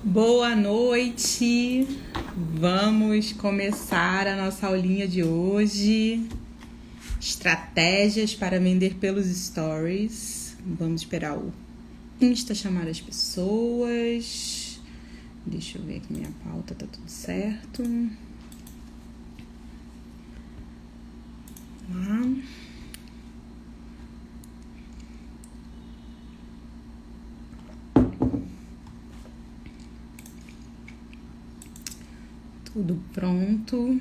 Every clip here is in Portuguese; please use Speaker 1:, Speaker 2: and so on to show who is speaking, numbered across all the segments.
Speaker 1: Boa noite! Vamos começar a nossa aulinha de hoje. Estratégias para vender pelos stories. Vamos esperar o Insta chamar as pessoas. Deixa eu ver aqui minha pauta, tá tudo certo. Lá. Tudo pronto.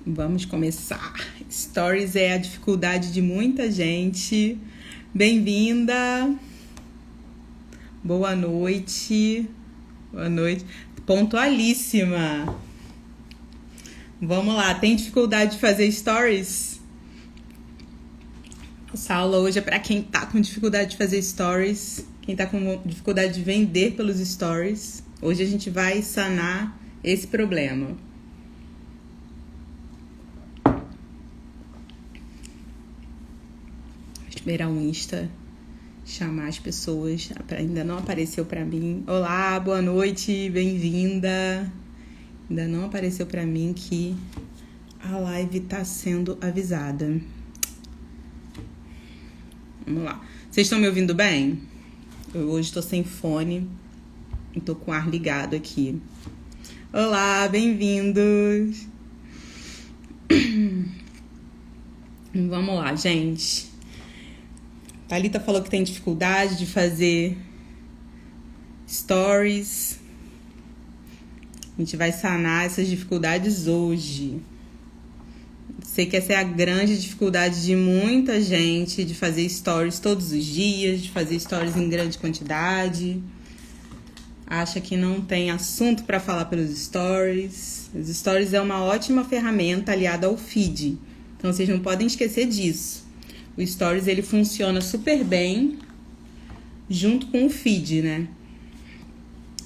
Speaker 1: Vamos começar. Stories é a dificuldade de muita gente. Bem-vinda. Boa noite. Boa noite. Pontualíssima. Vamos lá. Tem dificuldade de fazer stories? Essa aula hoje é para quem tá com dificuldade de fazer stories. Quem tá com dificuldade de vender pelos stories. Hoje a gente vai sanar esse problema. Vou esperar o Insta chamar as pessoas. Ainda não apareceu pra mim. Olá, boa noite, bem-vinda. Ainda não apareceu pra mim que a live tá sendo avisada. Vamos lá. Vocês estão me ouvindo bem? Eu hoje tô sem fone e tô com o ar ligado aqui. Olá, bem-vindos. Vamos lá, gente. Thalita falou que tem dificuldade de fazer stories. A gente vai sanar essas dificuldades hoje. Sei que essa é a grande dificuldade de muita gente, de fazer stories todos os dias, de fazer stories em grande quantidade. Acha que não tem assunto para falar pelos stories. Os stories é uma ótima ferramenta aliada ao feed. Então, vocês não podem esquecer disso. O stories, ele funciona super bem junto com o feed, né?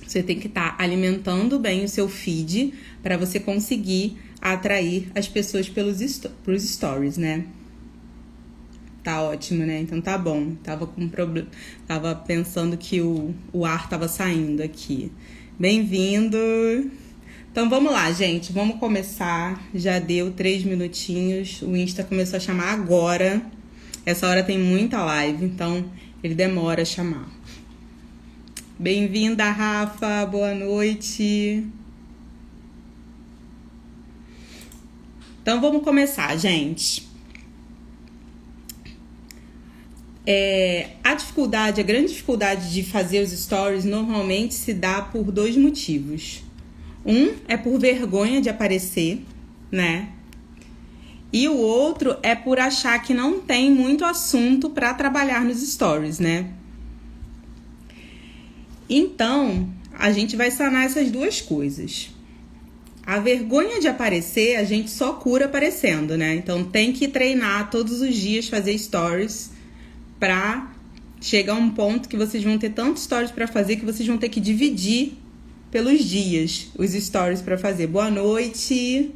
Speaker 1: Você tem que estar alimentando bem o seu feed para você conseguir atrair as pessoas pros stories, né? Tá ótimo, né? Então tá bom. Tava pensando que o ar tava saindo aqui. Bem-vindo! Então vamos lá, gente. Vamos começar. Já deu 3 minutinhos. O Insta começou a chamar agora. Essa hora tem muita live, então ele demora a chamar. Bem-vinda, Rafa. Boa noite. Então vamos começar, gente. A grande dificuldade de fazer os stories normalmente se dá por 2 motivos. Um é por vergonha de aparecer, né? E o outro é por achar que não tem muito assunto para trabalhar nos stories, né? Então, a gente vai sanar essas 2 coisas. A vergonha de aparecer, a gente só cura aparecendo, né? Então, tem que treinar todos os dias, fazer stories pra chegar a um ponto que vocês vão ter tantos stories pra fazer que vocês vão ter que dividir pelos dias os stories pra fazer. Boa noite!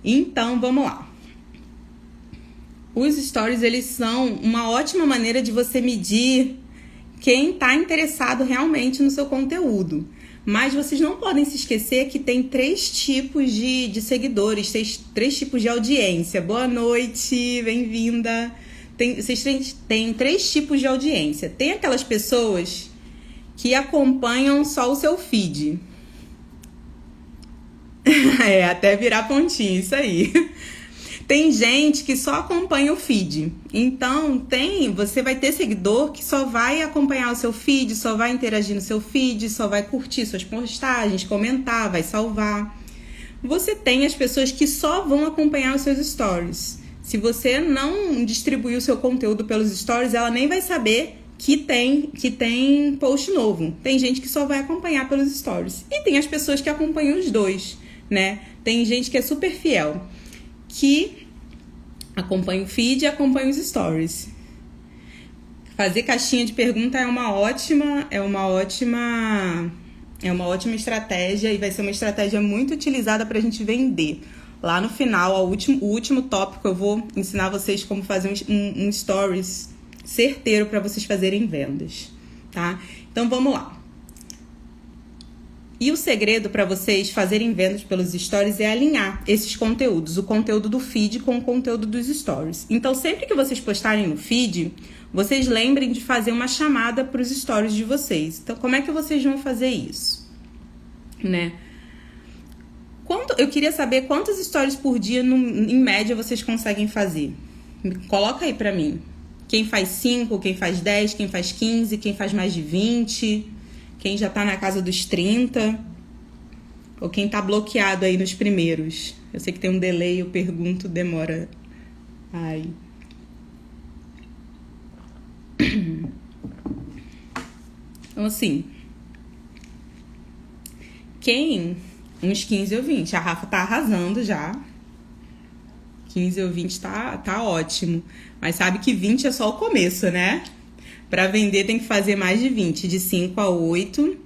Speaker 1: Então, vamos lá. Os stories, eles são uma ótima maneira de você medir quem tá interessado realmente no seu conteúdo. Mas vocês não podem se esquecer que tem 3 tipos de seguidores, 3 tipos de audiência. Boa noite, bem-vinda. Vocês têm 3 tipos de audiência. Tem aquelas pessoas que acompanham só o seu feed. Até virar pontinho, isso aí. Tem gente que só acompanha o feed. Então, você vai ter seguidor que só vai acompanhar o seu feed, só vai interagir no seu feed, só vai curtir suas postagens, comentar, vai salvar. Você tem as pessoas que só vão acompanhar os seus stories. Se você não distribuir o seu conteúdo pelos stories, ela nem vai saber que tem post novo. Tem gente que só vai acompanhar pelos stories. E tem as pessoas que acompanham os 2, né? Tem gente que é super fiel, que acompanha o feed e acompanha os stories. Fazer caixinha de pergunta é uma ótima estratégia e vai ser uma estratégia muito utilizada para a gente vender. Lá no final, o último tópico, eu vou ensinar vocês como fazer um stories certeiro para vocês fazerem vendas. tá? Então vamos lá. E o segredo para vocês fazerem vendas pelos stories é alinhar esses conteúdos, o conteúdo do feed com o conteúdo dos stories. Então, sempre que vocês postarem no feed, vocês lembrem de fazer uma chamada para os stories de vocês. Então, como é que vocês vão fazer isso? Né? Eu queria saber quantos stories por dia, em média, vocês conseguem fazer. Coloca aí para mim. Quem faz 5, quem faz 10, quem faz 15, quem faz mais de 20... Quem já tá na casa dos 30, ou quem tá bloqueado aí nos primeiros. Eu sei que tem um delay, eu pergunto, demora. Ai. Então, assim, uns 15 ou 20. A Rafa tá arrasando já. 15 ou 20 tá ótimo. Mas sabe que 20 é só o começo, né? Para vender tem que fazer mais de 20, de 5 a 8,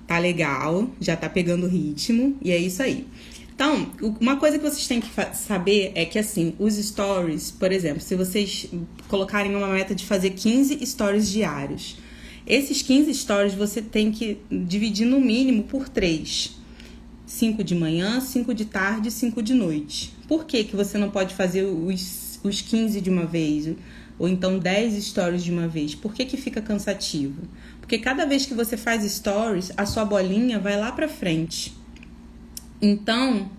Speaker 1: tá legal, já tá pegando ritmo, e é isso aí. Então, uma coisa que vocês têm que saber é que, assim, os stories, por exemplo, se vocês colocarem uma meta de fazer 15 stories diários, esses 15 stories você tem que dividir no mínimo por 3. 5 de manhã, 5 de tarde e 5 de noite. Por que você não pode fazer os 15 de uma vez? Ou então 10 stories de uma vez. Por que fica cansativo? Porque cada vez que você faz stories, a sua bolinha vai lá pra frente. Então,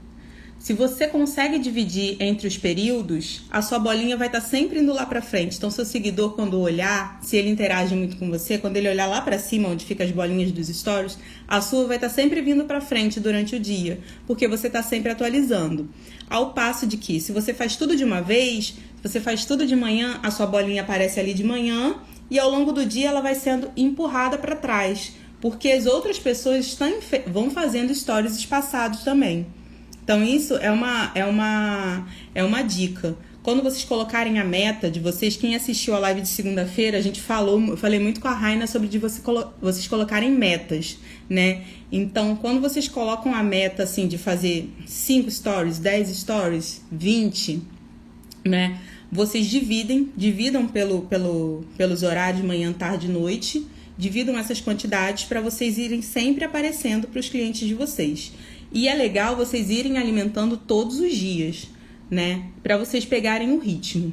Speaker 1: se você consegue dividir entre os períodos, a sua bolinha vai estar sempre indo lá pra frente. Então, seu seguidor, quando olhar, se ele interage muito com você, quando ele olhar lá pra cima, onde ficam as bolinhas dos stories, a sua vai estar sempre vindo pra frente durante o dia, porque você está sempre atualizando. Ao passo de que, se você faz tudo de uma vez, você faz tudo de manhã, a sua bolinha aparece ali de manhã e ao longo do dia ela vai sendo empurrada para trás, porque as outras pessoas vão fazendo stories espaçados também. Então isso é uma dica. Quando vocês colocarem a meta de vocês, quem assistiu a live de segunda-feira, eu falei muito com a Raina sobre vocês colocarem metas, né? Então, quando vocês colocam a meta assim de fazer 5 stories, 10 stories, 20, né? Vocês dividam pelos horários de manhã, tarde e noite, dividam essas quantidades para vocês irem sempre aparecendo para os clientes de vocês. E é legal vocês irem alimentando todos os dias, né? Para vocês pegarem o ritmo.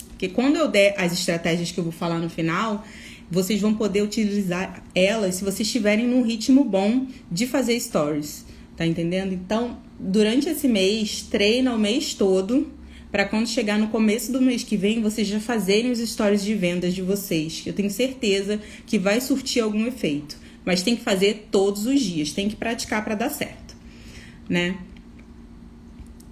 Speaker 1: Porque quando eu der as estratégias que eu vou falar no final, vocês vão poder utilizar elas se vocês estiverem num ritmo bom de fazer stories, tá entendendo? Então, durante esse mês, treina o mês todo, para quando chegar no começo do mês que vem, vocês já fazerem os stories de vendas de vocês. Eu tenho certeza que vai surtir algum efeito. Mas tem que fazer todos os dias, tem que praticar para dar certo, né?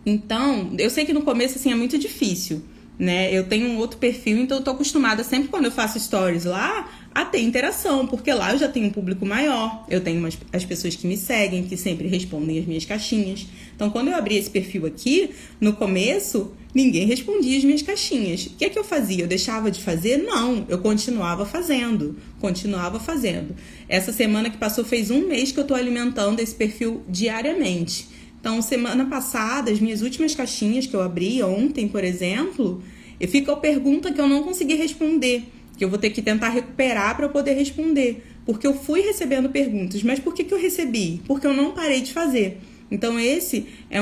Speaker 1: Então, eu sei que no começo, assim, é muito difícil, né? Eu tenho um outro perfil, então eu tô acostumada sempre quando eu faço stories lá a ter interação, porque lá eu já tenho um público maior, eu tenho as pessoas que me seguem, que sempre respondem as minhas caixinhas. Então, quando eu abri esse perfil aqui, no começo, ninguém respondia as minhas caixinhas. O que é que eu fazia? Eu deixava de fazer? Não, eu continuava fazendo. Essa semana que passou fez um mês que eu tô alimentando esse perfil diariamente. Então, semana passada, as minhas últimas caixinhas que eu abri ontem, por exemplo, ficou pergunta que eu não consegui responder, que eu vou ter que tentar recuperar para eu poder responder, porque eu fui recebendo perguntas. Mas por que eu recebi? Porque eu não parei de fazer. Então, esse é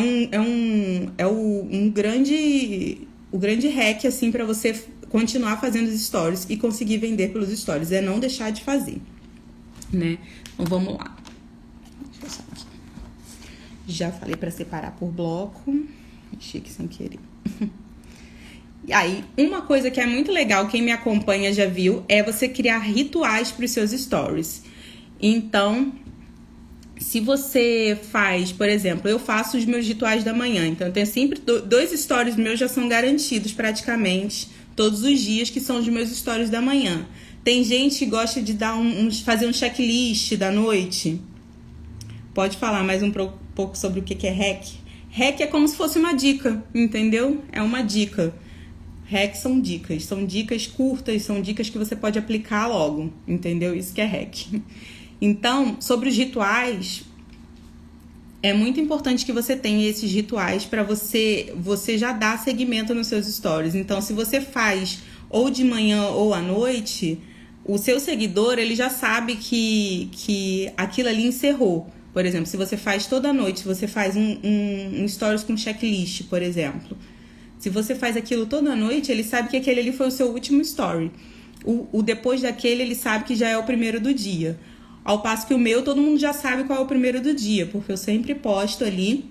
Speaker 1: o grande hack, assim, para você continuar fazendo os stories e conseguir vender pelos stories, é não deixar de fazer, né? Então, vamos lá. Deixa eu só aqui. Já falei para separar por bloco. Mexi aqui sem querer. E aí, uma coisa que é muito legal, quem me acompanha já viu, é você criar rituais para os seus stories. Então, se você faz, por exemplo, eu faço os meus rituais da manhã. Então, eu tenho sempre 2 stories meus já são garantidos praticamente todos os dias, que são os meus stories da manhã. Tem gente que gosta de dar fazer um checklist da noite. Pode falar mais um pouco sobre o que é hack? Hack é como se fosse uma dica, entendeu? É uma dica. Hack são dicas curtas, são dicas que você pode aplicar logo, entendeu? Isso que é hack. Então, sobre os rituais, é muito importante que você tenha esses rituais para você já dar segmento nos seus stories. Então, se você faz ou de manhã ou à noite, o seu seguidor, ele já sabe que aquilo ali encerrou. Por exemplo, se você faz toda noite, se você faz um stories com checklist, por exemplo. Se você faz aquilo toda noite, ele sabe que aquele ali foi o seu último story. O depois daquele, ele sabe que já é o primeiro do dia. Ao passo que o meu, todo mundo já sabe qual é o primeiro do dia, porque eu sempre posto ali,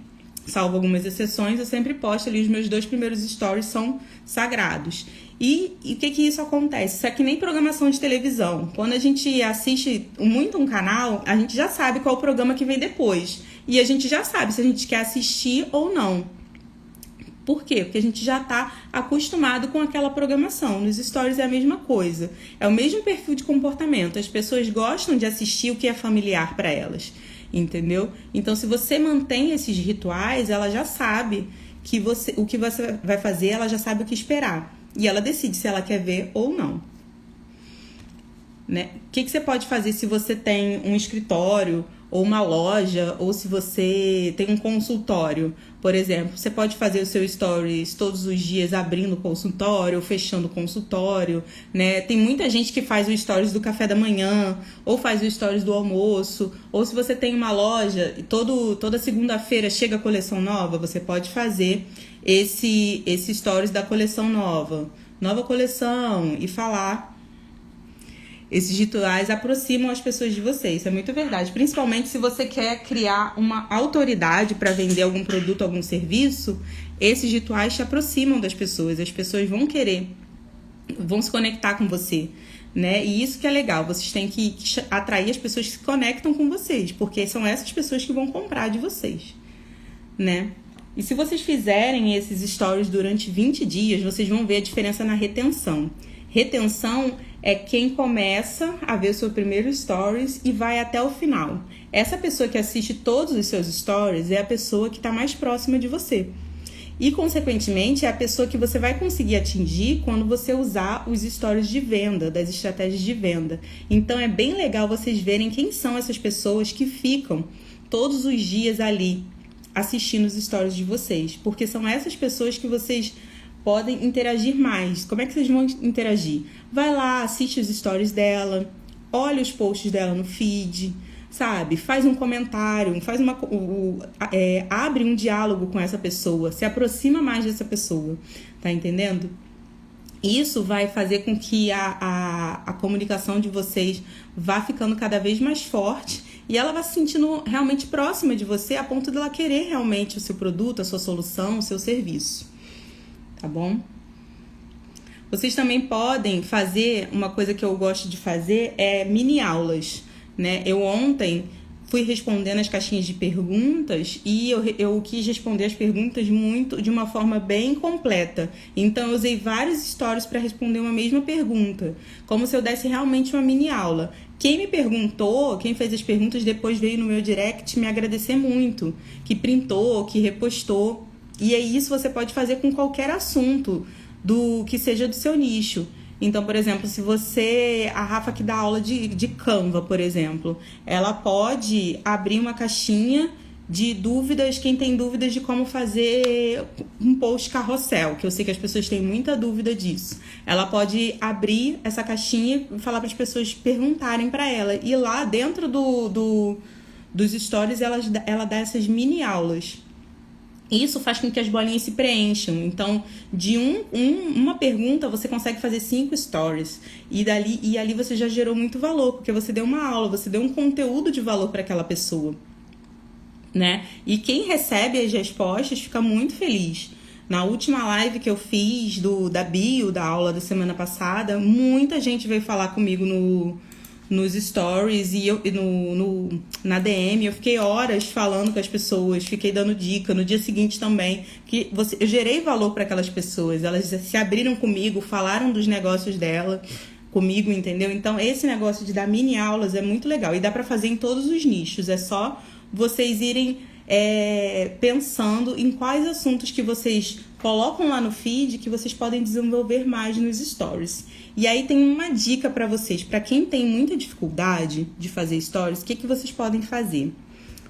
Speaker 1: salvo algumas exceções, eu sempre posto ali os meus 2 primeiros stories são sagrados. E o que isso acontece? Isso é que nem programação de televisão. Quando a gente assiste muito um canal, a gente já sabe qual é o programa que vem depois. E a gente já sabe se a gente quer assistir ou não. Por quê? Porque a gente já está acostumado com aquela programação. Nos stories é a mesma coisa. É o mesmo perfil de comportamento. As pessoas gostam de assistir o que é familiar para elas. Entendeu? Então, se você mantém esses rituais, ela já sabe que o que você vai fazer, ela já sabe o que esperar. E ela decide se ela quer ver ou não. Né? O que você pode fazer se você tem um escritório ou uma loja, ou se você tem um consultório, por exemplo? Você pode fazer o seu stories todos os dias abrindo o consultório ou fechando o consultório, né? Tem muita gente que faz o stories do café da manhã, ou faz o stories do almoço, ou se você tem uma loja e toda segunda-feira chega a coleção nova, você pode fazer esse stories da coleção nova coleção, e falar. Esses rituais aproximam as pessoas de você, isso é muito verdade. Principalmente se você quer criar uma autoridade para vender algum produto, algum serviço, esses rituais te aproximam das pessoas. As pessoas vão se conectar com você, né? E isso que é legal, vocês têm que atrair as pessoas que se conectam com vocês, porque são essas pessoas que vão comprar de vocês, né? E se vocês fizerem esses stories durante 20 dias, vocês vão ver a diferença na retenção. Retenção é quem começa a ver o seu primeiro stories e vai até o final. Essa pessoa que assiste todos os seus stories é a pessoa que está mais próxima de você. E, consequentemente, é a pessoa que você vai conseguir atingir quando você usar os stories de venda, das estratégias de venda. Então, é bem legal vocês verem quem são essas pessoas que ficam todos os dias ali assistindo os stories de vocês. Porque são essas pessoas que vocês podem interagir mais. Como é que vocês vão interagir? Vai lá, assiste os stories dela, olha os posts dela no feed, sabe? Faz um comentário, abre um diálogo com essa pessoa, se aproxima mais dessa pessoa, tá entendendo? Isso vai fazer com que a comunicação de vocês vá ficando cada vez mais forte e ela vai se sentindo realmente próxima de você a ponto dela querer realmente o seu produto, a sua solução, o seu serviço. Tá bom? Vocês também podem fazer, uma coisa que eu gosto de fazer é mini aulas, né? Eu ontem fui respondendo as caixinhas de perguntas e eu quis responder as perguntas de uma forma bem completa. Então eu usei vários stories para responder uma mesma pergunta, como se eu desse realmente uma mini aula. Quem me perguntou, quem fez as perguntas depois veio no meu direct me agradecer muito, que printou, que repostou. E é isso você pode fazer com qualquer assunto do que seja do seu nicho. Então, por exemplo, se a Rafa que dá aula de Canva, por exemplo, ela pode abrir uma caixinha de dúvidas, quem tem dúvidas de como fazer um post carrossel, que eu sei que as pessoas têm muita dúvida disso. Ela pode abrir essa caixinha e falar para as pessoas perguntarem para ela. E lá dentro dos stories ela dá essas mini aulas. Isso faz com que as bolinhas se preencham. Então, de uma pergunta, você consegue fazer 5 stories. E ali você já gerou muito valor, porque você deu uma aula, você deu um conteúdo de valor para aquela pessoa, né? E quem recebe as respostas fica muito feliz. Na última live que eu fiz da bio, da aula da semana passada, muita gente veio falar comigo nos stories e na DM, eu fiquei horas falando com as pessoas, fiquei dando dica, no dia seguinte também, que eu gerei valor para aquelas pessoas, elas se abriram comigo, falaram dos negócios dela comigo, entendeu? Então esse negócio de dar mini aulas é muito legal e dá para fazer em todos os nichos, é só vocês irem pensando em quais assuntos que vocês colocam lá no feed que vocês podem desenvolver mais nos stories. E aí tem uma dica para vocês, para quem tem muita dificuldade de fazer stories, o que vocês podem fazer?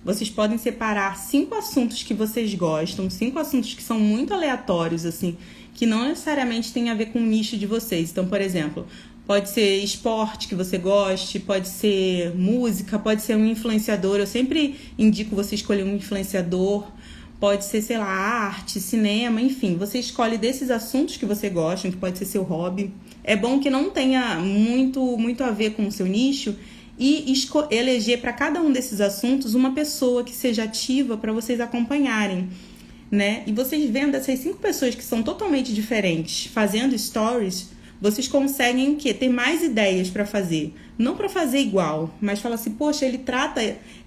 Speaker 1: Vocês podem separar 5 assuntos que vocês gostam, 5 assuntos que são muito aleatórios, assim, que não necessariamente tem a ver com o nicho de vocês. Então, por exemplo, pode ser esporte que você goste, pode ser música, pode ser um influenciador. Eu sempre indico você escolher um influenciador. Pode ser, sei lá, arte, cinema, enfim. Você escolhe desses assuntos que você gosta, que pode ser seu hobby. É bom que não tenha muito a ver com o seu nicho e eleger para cada um desses assuntos uma pessoa que seja ativa para vocês acompanharem, né? E vocês vendo essas 5 pessoas que são totalmente diferentes fazendo stories, vocês conseguem o quê? Ter mais ideias para fazer. Não para fazer igual, mas falar assim, poxa,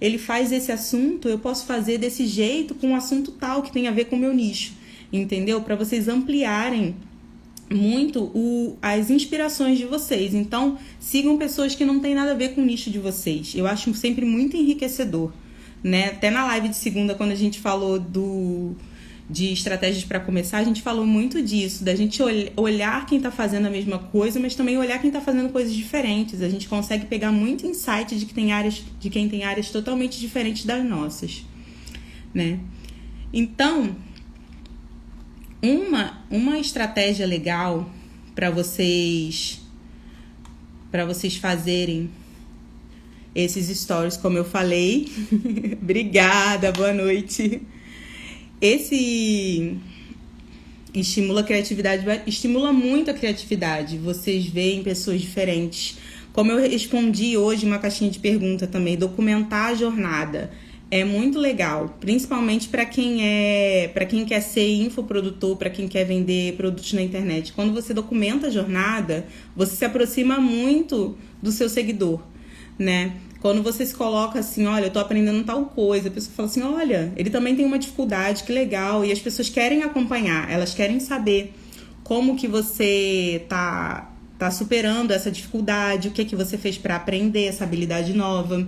Speaker 1: ele faz esse assunto, eu posso fazer desse jeito com um assunto tal que tem a ver com o meu nicho, entendeu? Para vocês ampliarem muito as inspirações de vocês. Então, sigam pessoas que não tem nada a ver com o nicho de vocês. Eu acho sempre muito enriquecedor, né? Até na live de segunda, quando a gente falou de estratégias para começar, a gente falou muito disso, da gente olhar quem está fazendo a mesma coisa, mas também olhar quem está fazendo coisas diferentes. A gente consegue pegar muito insight de quem tem áreas totalmente diferentes das nossas, né? Então, uma estratégia legal para vocês fazerem esses stories, como eu falei. Obrigada, boa noite. Esse estimula a criatividade, estimula muito a criatividade. Vocês veem pessoas diferentes. Como eu respondi hoje uma caixinha de pergunta também, documentar a jornada é muito legal, principalmente para quem quer ser infoprodutor, para quem quer vender produtos na internet. Quando você documenta a jornada, você se aproxima muito do seu seguidor, né? Quando você se coloca assim, olha, eu tô aprendendo tal coisa, a pessoa fala assim, olha, ele também tem uma dificuldade, que legal. E as pessoas querem acompanhar, elas querem saber como que você tá superando essa dificuldade, o que você fez para aprender essa habilidade nova,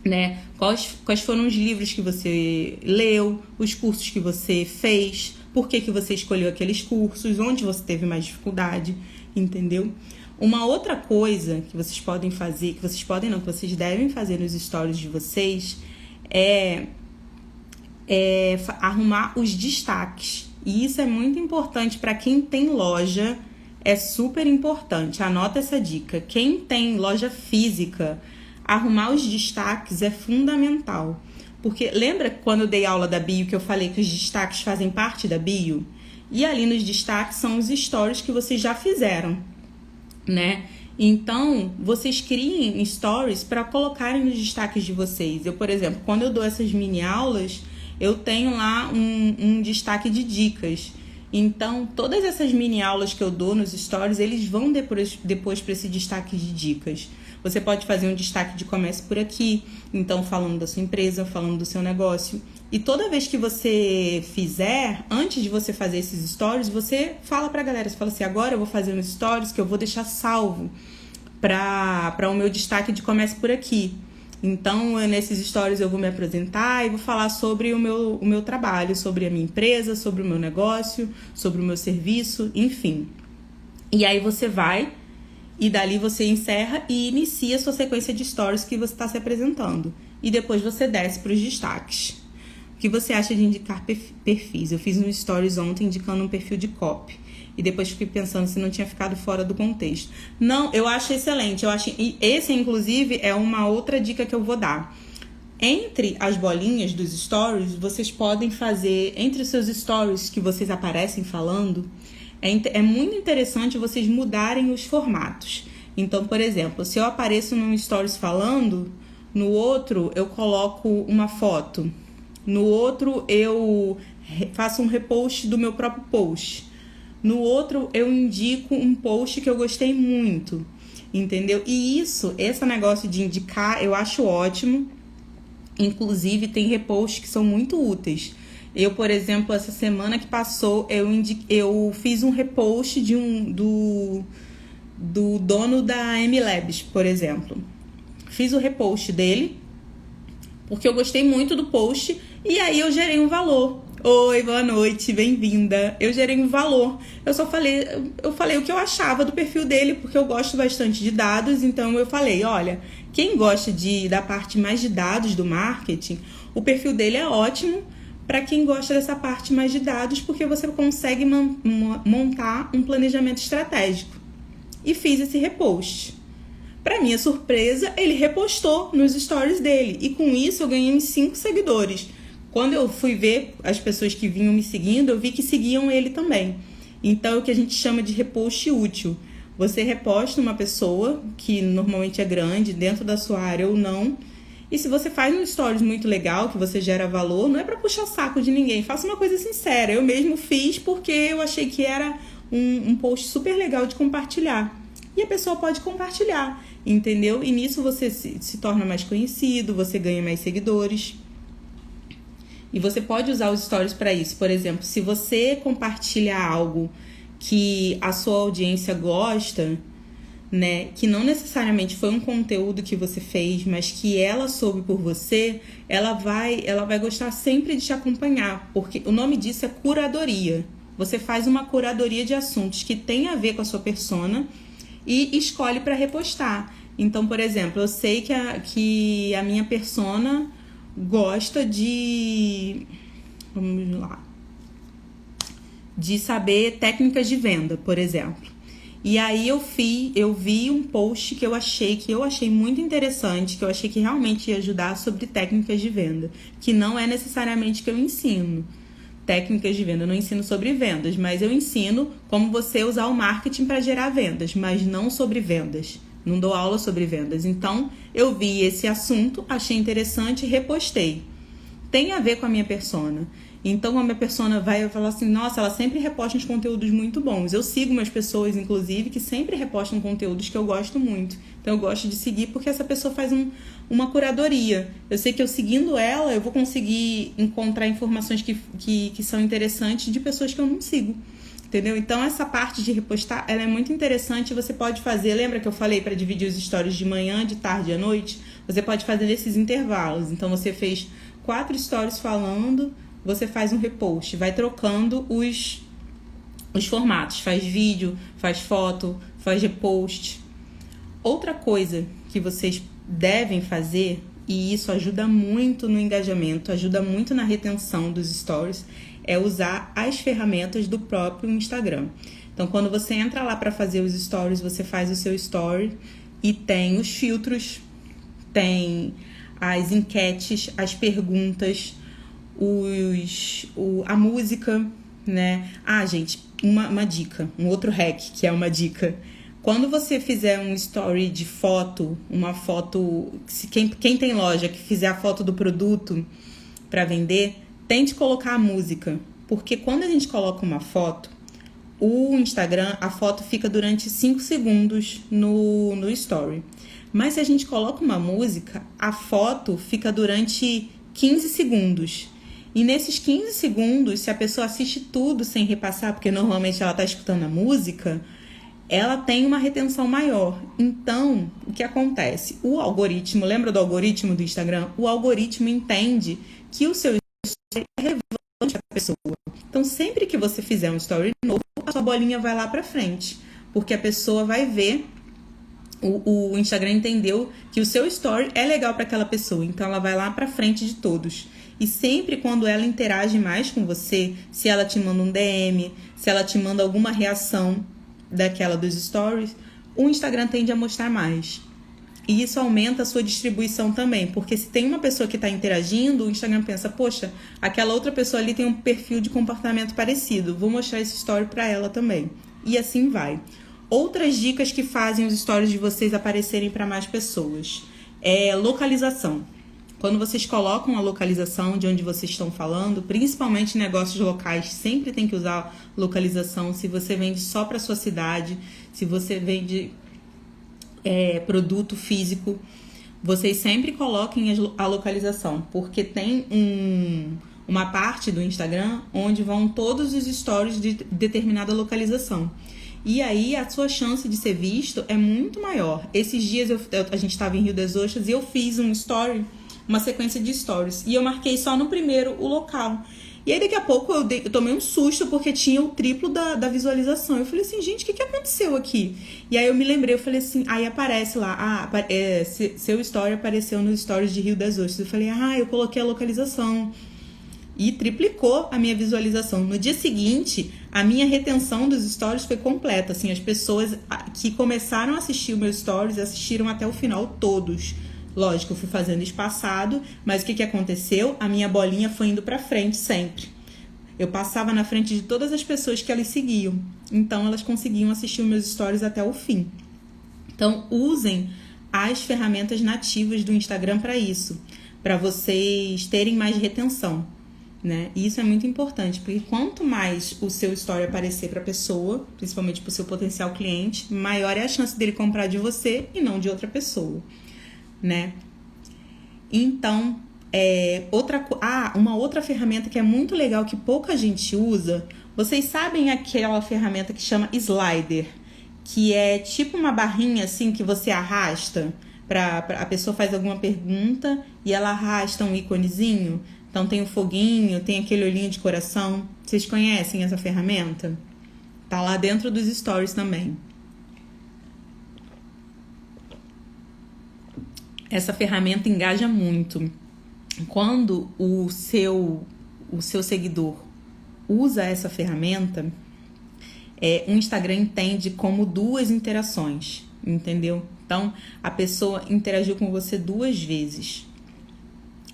Speaker 1: né? Quais foram os livros que você leu, os cursos que você fez, por que você escolheu aqueles cursos, onde você teve mais dificuldade, entendeu? Uma outra coisa que vocês podem fazer, que vocês devem fazer nos stories de vocês é arrumar os destaques. E isso é muito importante para quem tem loja, é super importante. Anota essa dica. Quem tem loja física, arrumar os destaques é fundamental. Porque lembra quando eu dei aula da bio que eu falei que os destaques fazem parte da bio? E ali nos destaques são os stories que vocês já fizeram, né? Então, vocês criem stories para colocarem nos destaques de vocês. Eu, por exemplo, quando eu dou essas mini aulas, eu tenho lá um destaque de dicas. Então, todas essas mini aulas que eu dou nos stories, eles vão depois para esse destaque de dicas. Você pode fazer um destaque de comércio por aqui, então falando da sua empresa, falando do seu negócio. E toda vez que você fizer, antes de você fazer esses stories, você fala pra galera, você fala assim, agora eu vou fazer uns stories que eu vou deixar salvo para o meu destaque de comércio por aqui. Então, nesses stories eu vou me apresentar e vou falar sobre o meu trabalho, sobre a minha empresa, sobre o meu negócio, sobre o meu serviço, enfim. E aí você vai e dali você encerra e inicia a sua sequência de stories que você está se apresentando. E depois você desce para os destaques. O que você acha de indicar perfis? Eu fiz um stories ontem indicando um perfil de copy. E depois fiquei pensando se não tinha ficado fora do contexto. Não, eu acho excelente. E esse, inclusive, é uma outra dica que eu vou dar. Entre as bolinhas dos stories, vocês podem fazer, entre os seus stories que vocês aparecem falando, é muito interessante vocês mudarem os formatos. Então, por exemplo, se eu apareço num stories falando, no outro eu coloco uma foto. No outro eu faço um repost do meu próprio post. No outro eu indico um post que eu gostei muito, entendeu? E esse negócio de indicar eu acho ótimo. Inclusive tem reposts que são muito úteis. Eu, por exemplo, essa semana que passou, eu fiz um repost do dono da MLabs, por exemplo. Fiz o repost dele, porque eu gostei muito do post, e aí eu gerei um valor. Oi, boa noite, bem-vinda. Eu gerei um valor. Eu falei o que eu achava do perfil dele, porque eu gosto bastante de dados, então eu falei, olha, quem gosta da parte mais de dados do marketing, o perfil dele é ótimo para quem gosta dessa parte mais de dados, porque você consegue montar um planejamento estratégico. e fiz esse repost. Para minha surpresa, ele repostou nos stories dele. E com isso eu ganhei uns 5 seguidores. Quando eu fui ver as pessoas que vinham me seguindo, eu vi que seguiam ele também. Então é o que a gente chama de repost útil. Você reposta uma pessoa, que normalmente é grande, dentro da sua área ou não. E se você faz um stories muito legal, que você gera valor, não é para puxar saco de ninguém. Faça uma coisa sincera. Eu mesmo fiz porque eu achei que era um post super legal de compartilhar. E a pessoa pode compartilhar, entendeu? E nisso você se torna mais conhecido, você ganha mais seguidores. E você pode usar os stories para isso. Por exemplo, se você compartilha algo que a sua audiência gosta, né, que não necessariamente foi um conteúdo que você fez, mas que ela soube por você, ela vai gostar sempre de te acompanhar, porque o nome disso é curadoria. Você faz uma curadoria de assuntos que tem a ver com a sua persona e escolhe para repostar. Então, por exemplo, eu sei que a minha persona gosta de... Vamos lá. De saber técnicas de venda, por exemplo. E aí eu vi um post que eu achei muito interessante, que eu achei que realmente ia ajudar sobre técnicas de venda, que não é necessariamente que eu ensino técnicas de venda, eu não ensino sobre vendas, mas eu ensino como você usar o marketing para gerar vendas, mas não sobre vendas. Não dou aula sobre vendas. Então, eu vi esse assunto, achei interessante e repostei. Tem a ver com a minha persona. Então, a minha persona vai falar assim, nossa, ela sempre reposta uns conteúdos muito bons. Eu sigo umas pessoas, inclusive, que sempre repostam conteúdos que eu gosto muito. Então, eu gosto de seguir porque essa pessoa faz uma curadoria. Eu sei que eu seguindo ela, eu vou conseguir encontrar informações que são interessantes de pessoas que eu não sigo. Entendeu? Então, essa parte de repostar, ela é muito interessante. Você pode fazer, lembra que eu falei para dividir os stories de manhã, de tarde e à noite? Você pode fazer nesses intervalos. Então, você fez 4 stories falando... Você faz um repost, vai trocando os formatos. Faz vídeo, faz foto, faz repost. Outra coisa que vocês devem fazer, e isso ajuda muito no engajamento, ajuda muito na retenção dos stories, é usar as ferramentas do próprio Instagram. Então, quando você entra lá para fazer os stories, você faz o seu story e tem os filtros, tem as enquetes, as perguntas, a música, né? Ah, gente, uma dica, um outro hack que é uma dica. Quando você fizer um story de foto, uma foto, quem tem loja que fizer a foto do produto para vender, tente colocar a música, porque quando a gente coloca uma foto, o Instagram, a foto fica durante 5 segundos no story. Mas se a gente coloca uma música, a foto fica durante 15 segundos. E nesses 15 segundos, se a pessoa assiste tudo sem repassar, porque normalmente ela está escutando a música, ela tem uma retenção maior. Então, o que acontece? O algoritmo, lembra do algoritmo do Instagram? O algoritmo entende que o seu story é relevante para a pessoa. Então, sempre que você fizer um story novo, a sua bolinha vai lá para frente, porque a pessoa vai ver. O Instagram entendeu que o seu story é legal para aquela pessoa, então ela vai lá para frente de todos. E sempre quando ela interage mais com você, se ela te manda um DM, se ela te manda alguma reação daquela dos stories, o Instagram tende a mostrar mais. E isso aumenta a sua distribuição também, porque se tem uma pessoa que está interagindo, o Instagram pensa, poxa, aquela outra pessoa ali tem um perfil de comportamento parecido, vou mostrar esse story para ela também. E assim vai. Outras dicas que fazem os stories de vocês aparecerem para mais pessoas é localização. Quando vocês colocam a localização de onde vocês estão falando, principalmente negócios locais, sempre tem que usar localização. Se você vende só para sua cidade, se você vende produto físico, vocês sempre coloquem a localização, porque tem uma parte do Instagram onde vão todos os stories de determinada localização. E aí a sua chance de ser visto é muito maior. Esses dias a gente estava em Rio das Ostras e eu fiz um story, uma sequência de stories, e eu marquei só no primeiro o local. E aí daqui a pouco eu tomei um susto porque tinha o triplo da visualização. Eu falei assim, gente, o que aconteceu aqui? E aí eu me lembrei, eu falei assim, aí aparece lá, seu story apareceu nos stories de Rio das Ostras. Eu falei, eu coloquei a localização. e triplicou a minha visualização. No dia seguinte, a minha retenção dos stories foi completa. Assim, as pessoas que começaram a assistir os meus stories assistiram até o final todos. Lógico, eu fui fazendo espaçado, mas o que aconteceu? A minha bolinha foi indo pra frente sempre. Eu passava na frente de todas as pessoas que elas seguiam. Então, elas conseguiam assistir os meus stories até o fim. Então, usem as ferramentas nativas do Instagram para isso, para vocês terem mais retenção, né? E isso é muito importante, porque quanto mais o seu story aparecer para a pessoa, principalmente para o seu potencial cliente, maior é a chance dele comprar de você e não de outra pessoa, né? Então, uma outra ferramenta que é muito legal, que pouca gente usa, vocês sabem aquela ferramenta que chama Slider, que é tipo uma barrinha assim que você arrasta, a pessoa faz alguma pergunta e ela arrasta um íconezinho. Então tem o foguinho, tem aquele olhinho de coração. Vocês conhecem essa ferramenta? Tá lá dentro dos stories também. Essa ferramenta engaja muito. Quando o seu seguidor usa essa ferramenta, o Instagram entende como 2 interações, entendeu? Então, a pessoa interagiu com você 2 vezes,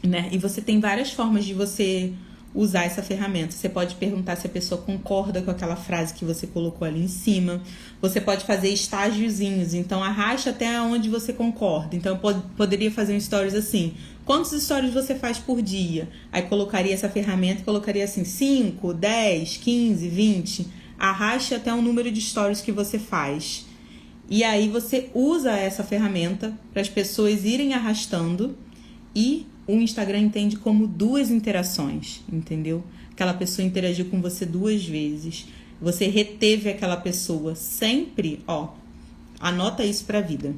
Speaker 1: né? E você tem várias formas de você usar essa ferramenta. Você pode perguntar se a pessoa concorda com aquela frase que você colocou ali em cima. Você pode fazer estágiozinhos, então arraste até onde você concorda. Então, eu poderia fazer um stories assim: quantos stories você faz por dia? Aí colocaria essa ferramenta e colocaria assim: 5, 10, 15, 20... Arraste até o número de stories que você faz. E aí você usa essa ferramenta para as pessoas irem arrastando, e o Instagram entende como 2 interações, entendeu? Aquela pessoa interagiu com você 2 vezes. Você reteve aquela pessoa sempre, anota isso para a vida.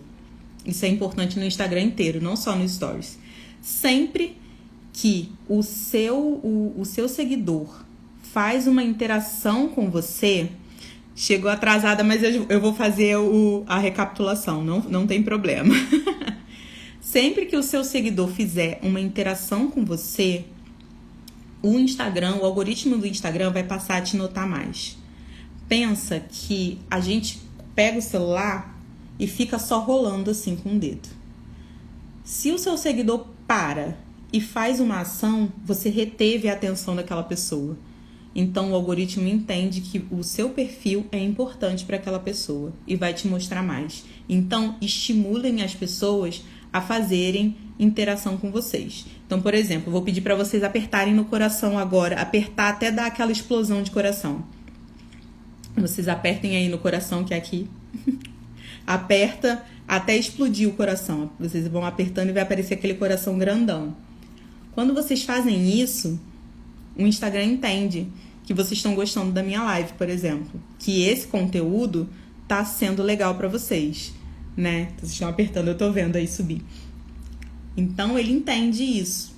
Speaker 1: Isso é importante no Instagram inteiro, não só no Stories. Sempre que o seu seguidor faz uma interação com você, chegou atrasada, mas eu vou fazer a recapitulação, não tem problema. Sempre que o seu seguidor fizer uma interação com você, o algoritmo do Instagram vai passar a te notar mais. Pensa que a gente pega o celular e fica só rolando assim com o dedo. Se o seu seguidor para e faz uma ação, você reteve a atenção daquela pessoa. Então, o algoritmo entende que o seu perfil é importante para aquela pessoa e vai te mostrar mais. Então, estimulem as pessoas a fazerem interação com vocês. Então, por exemplo, vou pedir para vocês apertarem no coração agora, apertar até dar aquela explosão de coração. Vocês apertem aí no coração, que é aqui. Aperta até explodir o coração. Vocês vão apertando e vai aparecer aquele coração grandão. Quando vocês fazem isso, o Instagram entende que vocês estão gostando da minha live, por exemplo. Que esse conteúdo tá sendo legal para vocês, né? Vocês estão apertando, eu tô vendo aí subir. Então, ele entende isso.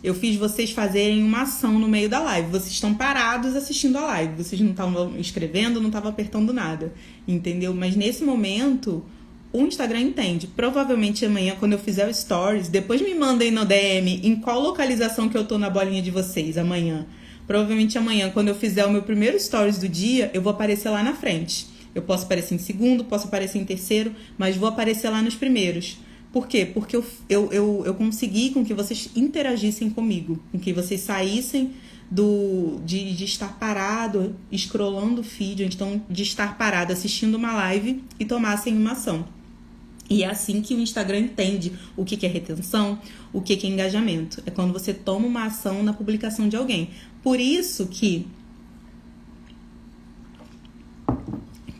Speaker 1: Eu fiz vocês fazerem uma ação no meio da live. Vocês estão parados assistindo a live. Vocês não estavam escrevendo, não estavam apertando nada. Entendeu? Mas nesse momento, o Instagram entende. Provavelmente amanhã, quando eu fizer o Stories, depois me mandem no DM em qual localização que eu tô na bolinha de vocês amanhã. Provavelmente amanhã, quando eu fizer o meu primeiro Stories do dia, eu vou aparecer lá na frente. Eu posso aparecer em segundo, posso aparecer em terceiro, mas vou aparecer lá nos primeiros. Por quê? Porque eu consegui com que vocês interagissem comigo, com que vocês saíssem de estar parado, scrollando o feed, então de estar parado assistindo uma live e tomassem uma ação. E é assim que o Instagram entende o que é retenção, o que é engajamento. É quando você toma uma ação na publicação de alguém. Por isso que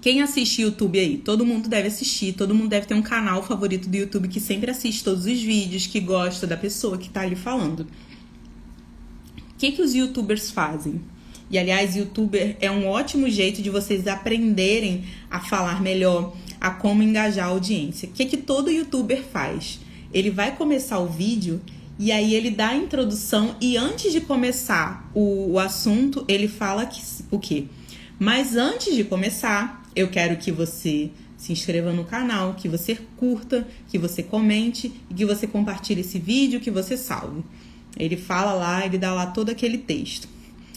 Speaker 1: quem assiste YouTube aí? Todo mundo deve assistir, todo mundo deve ter um canal favorito do YouTube que sempre assiste todos os vídeos, que gosta da pessoa que tá ali falando. O que os YouTubers fazem? E, aliás, YouTuber é um ótimo jeito de vocês aprenderem a falar melhor, a como engajar a audiência. O que todo YouTuber faz? Ele vai começar o vídeo e aí ele dá a introdução e antes de começar o assunto, ele fala o quê? Mas antes de começar, eu quero que você se inscreva no canal, que você curta, que você comente e que você compartilhe esse vídeo, que você salve. Ele fala lá, ele dá lá todo aquele texto.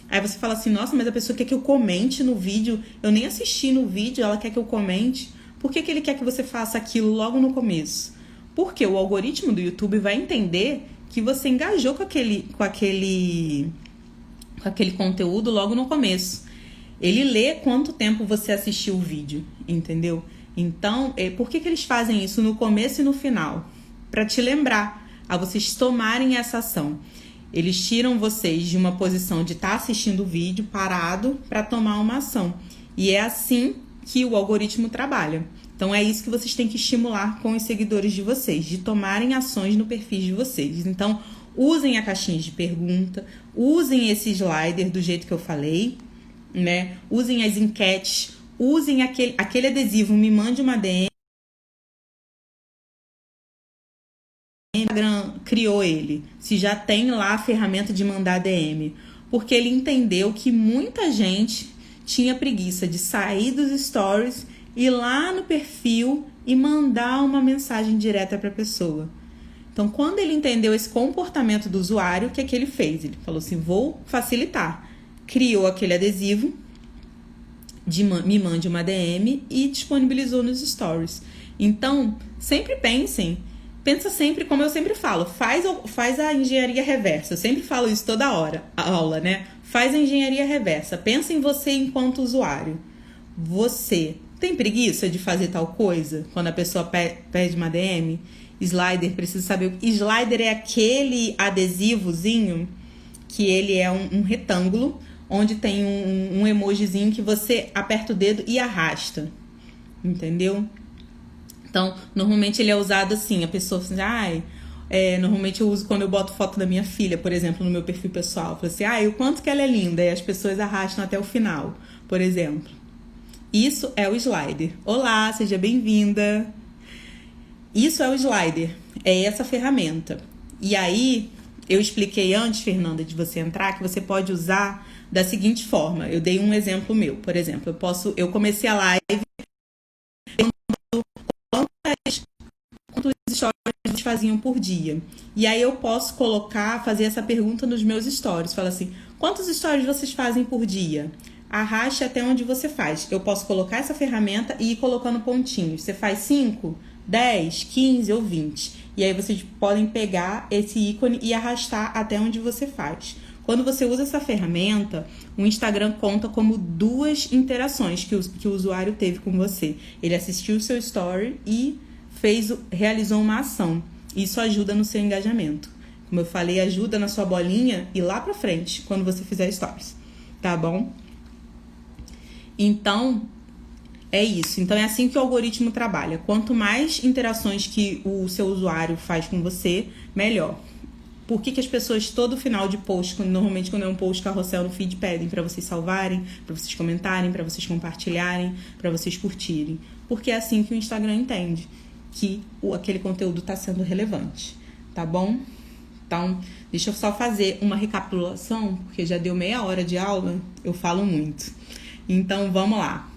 Speaker 1: Aí você fala assim, nossa, mas a pessoa quer que eu comente no vídeo, eu nem assisti no vídeo, ela quer que eu comente. Por que ele quer que você faça aquilo logo no começo? Porque o algoritmo do YouTube vai entender que você engajou com aquele conteúdo logo no começo. Ele lê quanto tempo você assistiu o vídeo, entendeu? Então, por que eles fazem isso no começo e no final? Para te lembrar a vocês tomarem essa ação. Eles tiram vocês de uma posição de estar assistindo o vídeo parado para tomar uma ação. E é assim que o algoritmo trabalha. Então é isso que vocês têm que estimular com os seguidores de vocês, de tomarem ações no perfil de vocês. Então, usem a caixinha de pergunta, usem esse slider do jeito que eu falei, né? Usem as enquetes, usem aquele adesivo, me mande uma DM. O Instagram criou ele, se já tem lá a ferramenta de mandar DM, porque ele entendeu que muita gente tinha preguiça de sair dos stories, ir lá no perfil e mandar uma mensagem direta para a pessoa. Então, quando ele entendeu esse comportamento do usuário, o que é que ele fez? Ele falou assim, vou facilitar. Criou aquele adesivo de me mande uma DM e disponibilizou nos stories. Então, sempre pensa sempre, como eu sempre falo, faz a engenharia reversa. Eu sempre falo isso toda hora, a aula, né? Faz a engenharia reversa. Pensa em você enquanto usuário. Você tem preguiça de fazer tal coisa? Quando a pessoa pede uma DM? Slider, precisa saber. Slider é aquele adesivozinho que ele é um retângulo, onde tem um emojizinho que você aperta o dedo e arrasta. Entendeu? Então, normalmente ele é usado assim, a pessoa assim, normalmente eu uso quando eu boto foto da minha filha, por exemplo, no meu perfil pessoal. Eu falo assim, o quanto que ela é linda, e as pessoas arrastam até o final, por exemplo. Isso é o slider. Olá, seja bem-vinda. Isso é o slider, é essa ferramenta. E aí, eu expliquei antes, Fernanda, de você entrar, que você pode usar da seguinte forma. Eu dei um exemplo meu, por exemplo, eu comecei a live quantos stories eles faziam por dia. E aí eu posso fazer essa pergunta nos meus stories. Fala assim, quantos stories vocês fazem por dia? Arraste até onde você faz. Eu posso colocar essa ferramenta e ir colocando pontinhos. Você faz 5, 10, 15 ou 20. E aí vocês podem pegar esse ícone e arrastar até onde você faz. Quando você usa essa ferramenta, o Instagram conta como 2 interações que o usuário teve com você. Ele assistiu o seu story e realizou uma ação. Isso ajuda no seu engajamento. Como eu falei, ajuda na sua bolinha e lá pra frente, quando você fizer stories. Tá bom? Então, é isso. Então, é assim que o algoritmo trabalha. Quanto mais interações que o seu usuário faz com você, melhor. Por que as pessoas, todo final de post, normalmente quando é um post carrossel no feed, pedem para vocês salvarem, para vocês comentarem, para vocês compartilharem, para vocês curtirem? Porque é assim que o Instagram entende que aquele conteúdo está sendo relevante, tá bom? Então, deixa eu só fazer uma recapitulação, porque já deu meia hora de aula, eu falo muito. Então, vamos lá.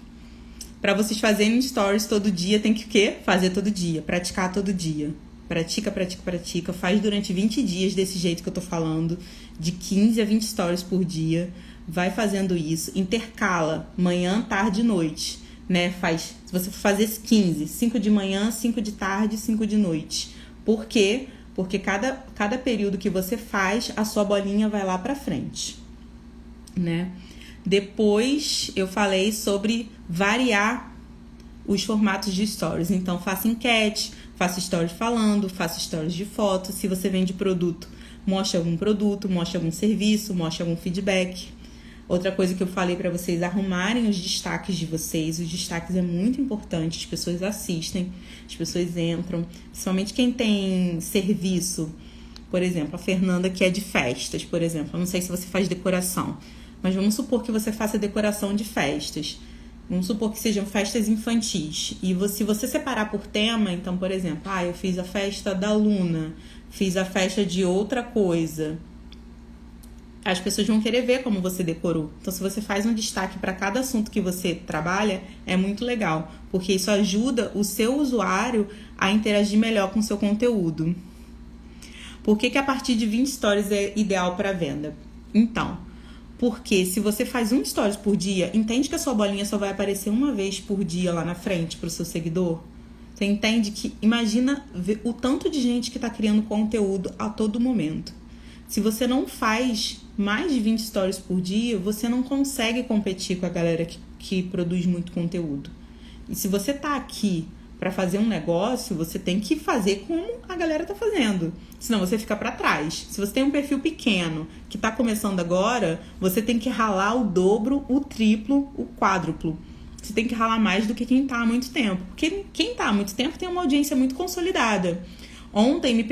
Speaker 1: Para vocês fazerem stories todo dia, tem que o quê? Fazer todo dia, praticar todo dia. Pratica, pratica, pratica. Faz durante 20 dias desse jeito que eu tô falando, de 15 a 20 stories por dia. Vai fazendo isso, intercala manhã, tarde e noite, né? Se você for fazer 15, 5 de manhã, 5 de tarde, 5 de noite. Por quê? Porque cada período que você faz, a sua bolinha vai lá pra frente, né? Depois eu falei sobre variar os formatos de stories. Então, faça enquete, faça stories falando, faça stories de foto. Se você vende produto, mostre algum produto, mostre algum serviço, mostre algum feedback. Outra coisa que eu falei para vocês, arrumarem os destaques de vocês. Os destaques é muito importante, as pessoas assistem, as pessoas entram. Principalmente quem tem serviço. Por exemplo, a Fernanda que é de festas, por exemplo. Eu não sei se você faz decoração, mas vamos supor que você faça decoração de festas. Vamos supor que sejam festas infantis. E se você separar por tema, então, por exemplo, eu fiz a festa da Luna, fiz a festa de outra coisa. As pessoas vão querer ver como você decorou. Então, se você faz um destaque para cada assunto que você trabalha, é muito legal. Porque isso ajuda o seu usuário a interagir melhor com o seu conteúdo. Por que a partir de 20 stories é ideal para venda? Então, porque se você faz um stories por dia, entende que a sua bolinha só vai aparecer uma vez por dia lá na frente pro seu seguidor? Você entende que, imagina o tanto de gente que tá criando conteúdo a todo momento. Se você não faz mais de 20 stories por dia, você não consegue competir com a galera que produz muito conteúdo. E se você tá aqui para fazer um negócio, você tem que fazer como a galera tá fazendo. Senão você fica para trás. Se você tem um perfil pequeno que tá começando agora, você tem que ralar o dobro, o triplo, o quádruplo. Você tem que ralar mais do que quem tá há muito tempo. Porque quem tá há muito tempo tem uma audiência muito consolidada. Ontem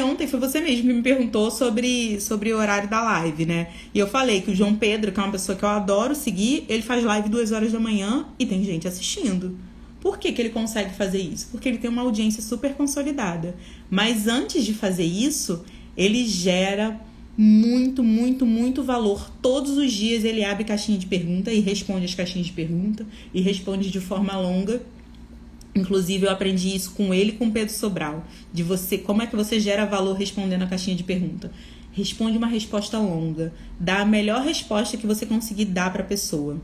Speaker 1: ontem foi você mesmo que me perguntou sobre o horário da live, né? E eu falei que o João Pedro, que é uma pessoa que eu adoro seguir, ele faz live 2 horas da manhã e tem gente assistindo. Por que ele consegue fazer isso? Porque ele tem uma audiência super consolidada. Mas antes de fazer isso, ele gera muito, muito, muito valor. Todos os dias ele abre caixinha de pergunta e responde as caixinhas de pergunta e responde de forma longa. Inclusive, eu aprendi isso com ele e com o Pedro Sobral. De você, como é que você gera valor respondendo a caixinha de pergunta? Responde uma resposta longa. Dá a melhor resposta que você conseguir dar para a pessoa.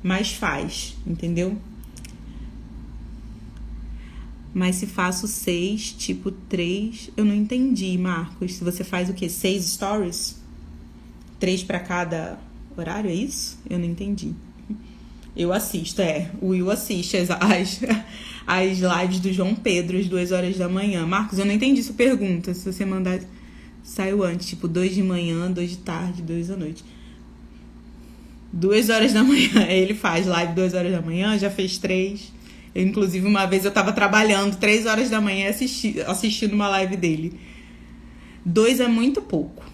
Speaker 1: Mas faz, entendeu? Mas se faço 6, tipo 3... Eu não entendi, Marcos. Se você faz o quê? 6 stories? 3 para cada horário, é isso? Eu não entendi. Eu assisto, o Will assiste as lives do João Pedro às 2 horas da manhã. Marcos, eu não entendi sua pergunta. Se você mandar, saiu antes, tipo 2 de manhã, 2 de tarde, 2 da noite. 2 horas da manhã, ele faz live 2 horas da manhã, já fez 3. Inclusive, uma vez eu tava trabalhando 3 horas da manhã assistindo uma live dele. 2 é muito pouco.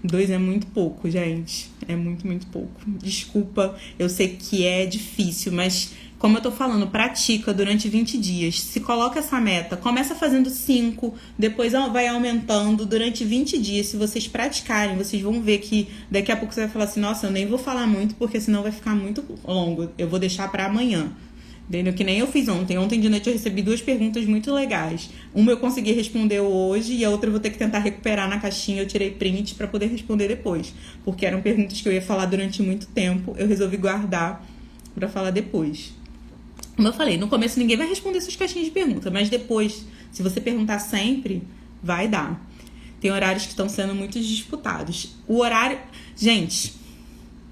Speaker 1: 2 é muito pouco, gente. É muito, muito pouco. Desculpa, eu sei que é difícil, mas como eu tô falando, pratica durante 20 dias. Se coloca essa meta, começa fazendo 5, depois vai aumentando durante 20 dias. Se vocês praticarem, vocês vão ver que daqui a pouco você vai falar assim, nossa, eu nem vou falar muito, porque senão vai ficar muito longo. Eu vou deixar pra amanhã. Entendeu? Que nem eu fiz ontem. Ontem de noite eu recebi 2 perguntas muito legais. Uma eu consegui responder hoje e a outra eu vou ter que tentar recuperar na caixinha. Eu tirei print para poder responder depois. Porque eram perguntas que eu ia falar durante muito tempo. Eu resolvi guardar para falar depois. Como eu falei, no começo ninguém vai responder essas caixinhas de pergunta. Mas depois, se você perguntar sempre, vai dar. Tem horários que estão sendo muito disputados. O horário... Gente,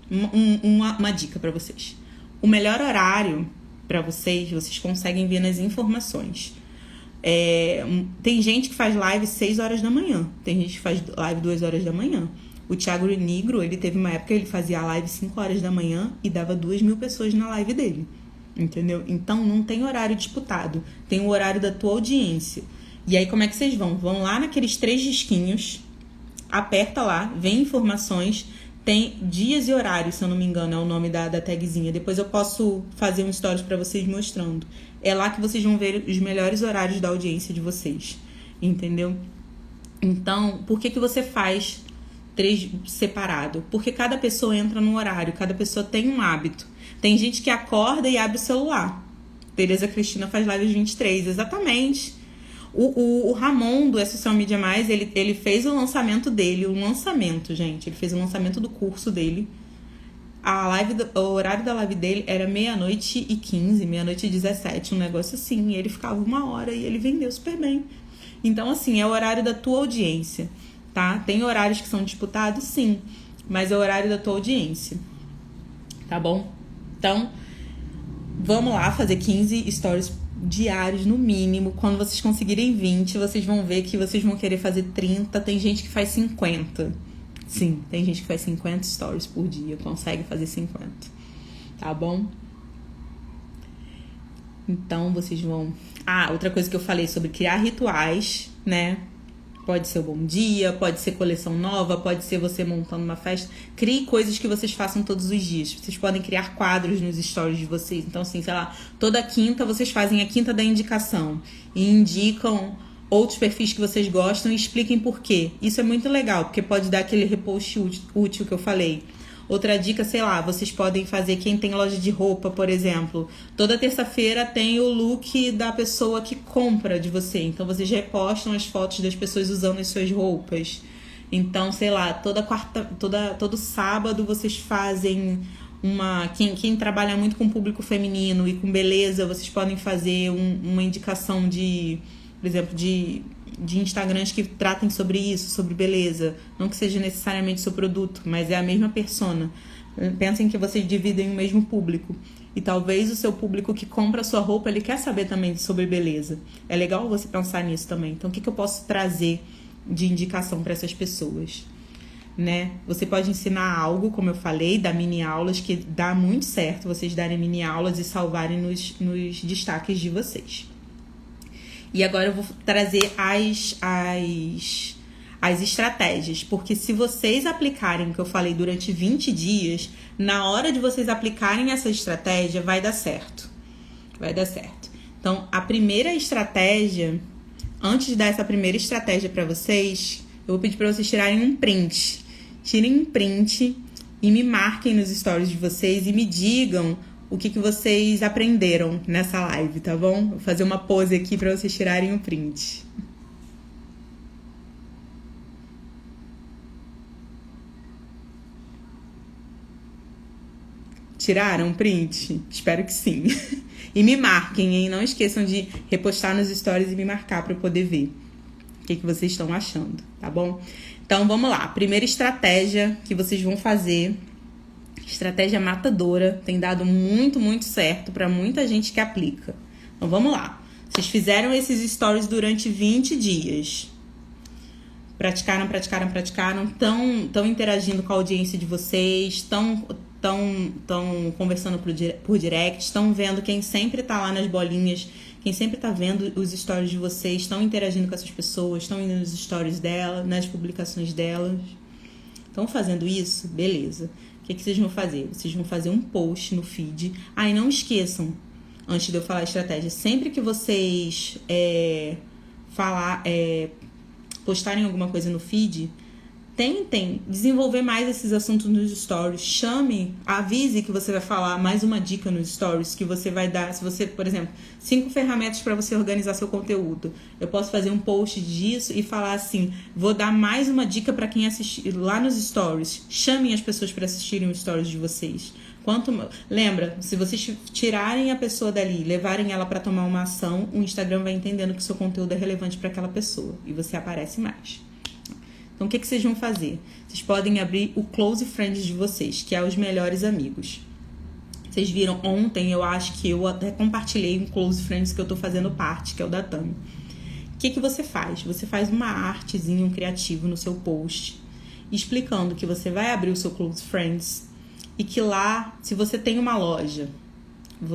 Speaker 1: uma dica para vocês. O melhor horário... para vocês conseguem ver nas informações. Tem gente que faz live 6 horas da manhã. Tem gente que faz live 2 horas da manhã. O Thiago Negro, ele teve uma época que ele fazia live 5 horas da manhã e dava 2.000 pessoas na live dele. Entendeu? Então, não tem horário disputado. Tem o horário da tua audiência. E aí, como é que vocês vão? Vão lá naqueles 3 disquinhos, aperta lá, vem informações... Tem dias e horários, se eu não me engano, é o nome da tagzinha. Depois eu posso fazer um stories para vocês mostrando. É lá que vocês vão ver os melhores horários da audiência de vocês. Entendeu? Então, por que você faz 3 separado? Porque cada pessoa entra num horário, cada pessoa tem um hábito. Tem gente que acorda e abre o celular. Tereza Cristina faz live às 23, exatamente. O Ramon do Social Media Mais, ele fez o lançamento dele, gente. Ele fez o lançamento do curso dele. O horário da live dele era 00:15, 00:17, um negócio assim. E ele ficava 1 hora e ele vendeu super bem. Então, assim, é o horário da tua audiência, tá? Tem horários que são disputados, sim, mas é o horário da tua audiência, tá bom? Então, vamos lá fazer 15 stories diários no mínimo. Quando vocês conseguirem 20, vocês vão ver que vocês vão querer fazer 30. Tem gente que faz 50. Sim, tem gente que faz 50 stories por dia, consegue fazer 50. Tá bom? Então, vocês vão... outra coisa que eu falei sobre criar rituais, né? Pode ser o bom dia, pode ser coleção nova, pode ser você montando uma festa. Crie coisas que vocês façam todos os dias. Vocês podem criar quadros nos stories de vocês. Então, assim, sei lá, toda quinta vocês fazem a quinta da indicação e indicam outros perfis que vocês gostam e expliquem por quê. Isso é muito legal, porque pode dar aquele repost útil que eu falei. Outra dica, sei lá, vocês podem fazer, quem tem loja de roupa, por exemplo, toda terça-feira tem o look da pessoa que compra de você. Então, vocês repostam as fotos das pessoas usando as suas roupas. Então, sei lá, todo sábado vocês fazem quem trabalha muito com público feminino e com beleza, vocês podem fazer uma indicação por exemplo, de Instagrams que tratem sobre isso, sobre beleza. Não que seja necessariamente seu produto, mas é a mesma persona. Pensem que vocês dividem o mesmo público. E talvez o seu público que compra a sua roupa, ele quer saber também sobre beleza. É legal você pensar nisso também. Então, o que eu posso trazer de indicação para essas pessoas? Né? Você pode ensinar algo, como eu falei, dar mini aulas, que dá muito certo vocês darem mini aulas e salvarem nos destaques de vocês. E agora eu vou trazer as estratégias, porque se vocês aplicarem o que eu falei durante 20 dias, na hora de vocês aplicarem essa estratégia, vai dar certo. Vai dar certo. Então, a primeira estratégia, antes de dar essa primeira estratégia para vocês, eu vou pedir para vocês tirarem um print. Tirem um print e me marquem nos stories de vocês e me digam o que vocês aprenderam nessa live, tá bom? Vou fazer uma pose aqui para vocês tirarem o print. Tiraram o print? Espero que sim. E me marquem, hein? Não esqueçam de repostar nos stories e me marcar para eu poder ver o que vocês estão achando, tá bom? Então, vamos lá. Primeira estratégia que vocês vão fazer, estratégia matadora, tem dado muito, muito certo para muita gente que aplica. Então, vamos lá. Vocês fizeram esses stories durante 20 dias. Praticaram, estão interagindo com a audiência de vocês, estão conversando por direct, estão vendo quem sempre tá lá nas bolinhas, quem sempre tá vendo os stories de vocês, estão interagindo com essas pessoas, estão indo nos stories dela, nas publicações delas. Estão fazendo isso? Beleza. O que vocês vão fazer? Vocês vão fazer um post no feed. E não esqueçam, antes de eu falar a estratégia, sempre que vocês postarem alguma coisa no feed, tentem desenvolver mais esses assuntos nos stories. Chame, avise que você vai falar mais uma dica nos stories, que você vai dar. Se você, por exemplo, 5 ferramentas para você organizar seu conteúdo. Eu posso fazer um post disso e falar assim, vou dar mais uma dica para quem assistir lá nos stories. Chamem as pessoas para assistirem os stories de vocês. Lembra, se vocês tirarem a pessoa dali, levarem ela para tomar uma ação, o Instagram vai entendendo que o seu conteúdo é relevante para aquela pessoa e você aparece mais. Então, o que vocês vão fazer? Vocês podem abrir o Close Friends de vocês, que é os melhores amigos. Vocês viram ontem, eu acho que eu até compartilhei um Close Friends que eu tô fazendo parte, que é o da Tami. O que você faz? Você faz uma artezinha, um criativo no seu post, explicando que você vai abrir o seu Close Friends e que lá, se você tem uma loja,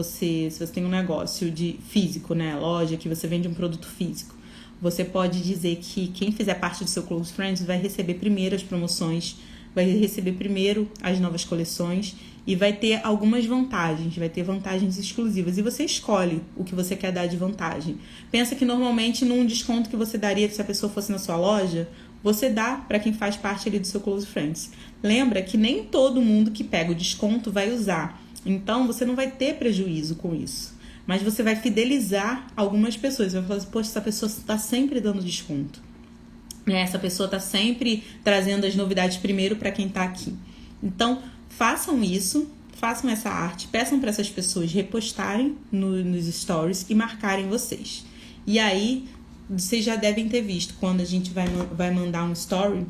Speaker 1: se você tem um negócio de físico, né? Loja, que você vende um produto físico, você pode dizer que quem fizer parte do seu Close Friends vai receber primeiro as promoções, vai receber primeiro as novas coleções e vai ter algumas vantagens, vai ter vantagens exclusivas. E você escolhe o que você quer dar de vantagem. Pensa que normalmente num desconto que você daria se a pessoa fosse na sua loja, você dá para quem faz parte ali do seu Close Friends. Lembra que nem todo mundo que pega o desconto vai usar. Então, você não vai ter prejuízo com isso. Mas você vai fidelizar algumas pessoas. Você vai falar assim, poxa, essa pessoa está sempre dando desconto. Essa pessoa está sempre trazendo as novidades primeiro para quem está aqui. Então, façam isso, façam essa arte, peçam para essas pessoas repostarem nos stories e marcarem vocês. E aí, vocês já devem ter visto, quando a gente vai mandar um story,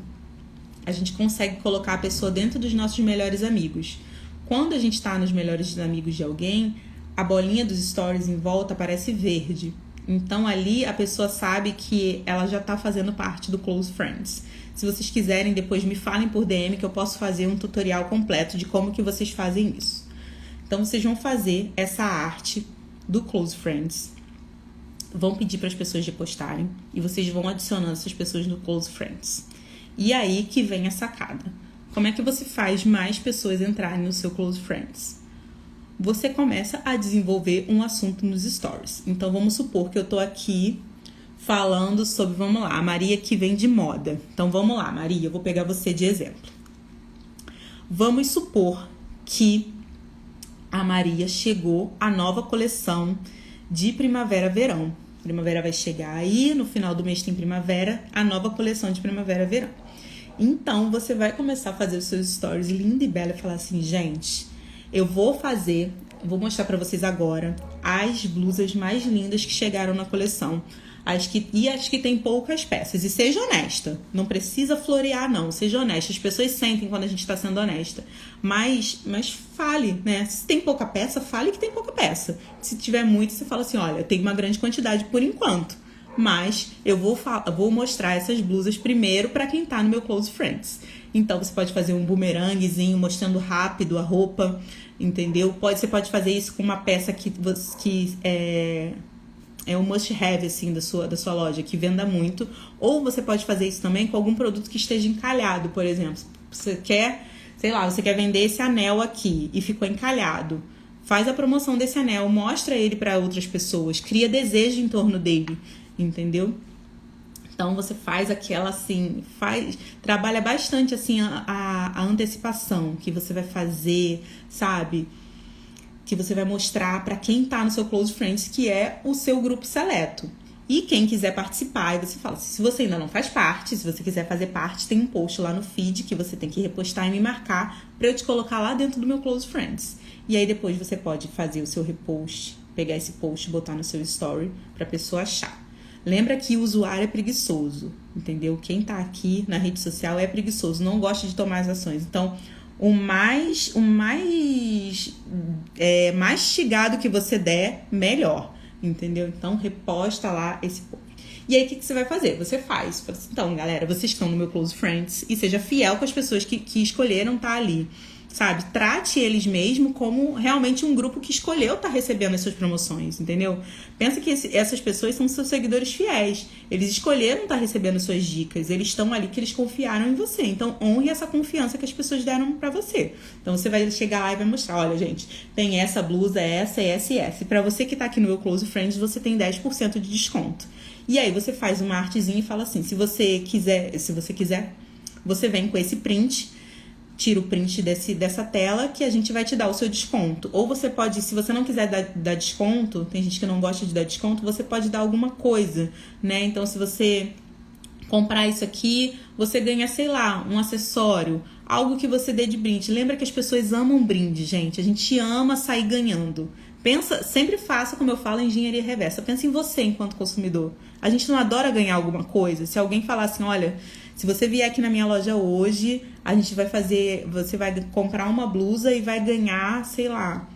Speaker 1: a gente consegue colocar a pessoa dentro dos nossos melhores amigos. Quando a gente está nos melhores amigos de alguém, a bolinha dos stories em volta aparece verde. Então, ali a pessoa sabe que ela já está fazendo parte do Close Friends. Se vocês quiserem, depois me falem por DM que eu posso fazer um tutorial completo de como que vocês fazem isso. Então, vocês vão fazer essa arte do Close Friends. Vão pedir para as pessoas repostarem e vocês vão adicionando essas pessoas no Close Friends. E aí que vem a sacada. Como é que você faz mais pessoas entrarem no seu Close Friends? Você começa a desenvolver um assunto nos stories. Então, vamos supor que eu tô aqui falando sobre, vamos lá, a Maria que vende moda. Então, vamos lá, Maria, eu vou pegar você de exemplo. Vamos supor que a Maria chegou a nova coleção de primavera-verão. Primavera vai chegar aí, no final do mês tem primavera, a nova coleção de primavera-verão. Então, você vai começar a fazer os seus stories linda e bela e falar assim, gente, eu vou mostrar pra vocês agora as blusas mais lindas que chegaram na coleção. As que tem poucas peças. E seja honesta. Não precisa florear, não. Seja honesta. As pessoas sentem quando a gente tá sendo honesta. Mas fale, né? Se tem pouca peça, fale que tem pouca peça. Se tiver muito, você fala assim, olha, tem uma grande quantidade por enquanto. Mas eu vou mostrar essas blusas primeiro pra quem tá no meu Close Friends. Então, você pode fazer um bumeranguezinho mostrando rápido a roupa, entendeu? Você pode fazer isso com uma peça que é um must-have, assim, da sua loja, que venda muito. Ou você pode fazer isso também com algum produto que esteja encalhado, por exemplo. Você quer vender esse anel aqui e ficou encalhado. Faz a promoção desse anel, mostra ele para outras pessoas, cria desejo em torno dele, entendeu? Então, você faz aquela, assim, trabalha bastante, assim, a antecipação que você vai fazer, sabe? Que você vai mostrar para quem tá no seu Close Friends, que é o seu grupo seleto. E quem quiser participar, aí você fala, se você ainda não faz parte, se você quiser fazer parte, tem um post lá no feed que você tem que repostar e me marcar para eu te colocar lá dentro do meu Close Friends. E aí depois você pode fazer o seu repost, pegar esse post e botar no seu story pra pessoa achar. Lembra que o usuário é preguiçoso, entendeu? Quem tá aqui na rede social é preguiçoso, não gosta de tomar as ações. Então, o mais mastigado que você der, melhor, entendeu? Então, reposta lá esse post. E aí, o que você vai fazer? Você faz. Então, galera, vocês estão no meu Close Friends e seja fiel com as pessoas que escolheram estar ali, sabe? Trate eles mesmo como realmente um grupo que escolheu estar recebendo as suas promoções, entendeu? Pensa que essas pessoas são seus seguidores fiéis. Eles escolheram estar recebendo suas dicas. Eles estão ali que eles confiaram em você. Então, honre essa confiança que as pessoas deram pra você. Então, você vai chegar lá e vai mostrar, olha, gente, tem essa blusa, essa e essa. E pra você que tá aqui no meu Close Friends, você tem 10% de desconto. E aí, você faz uma artezinha e fala assim, se você quiser, você vem com esse print, tira o print dessa tela que a gente vai te dar o seu desconto. Ou você pode, se você não quiser dar desconto, tem gente que não gosta de dar desconto, você pode dar alguma coisa, né? Então, se você comprar isso aqui, você ganha, sei lá, um acessório, algo que você dê de brinde. Lembra que as pessoas amam brinde, gente. A gente ama sair ganhando. Sempre faça, como eu falo, engenharia reversa. Pensa em você enquanto consumidor. A gente não adora ganhar alguma coisa. Se alguém falar assim, olha, se você vier aqui na minha loja hoje, você vai comprar uma blusa e vai ganhar, sei lá,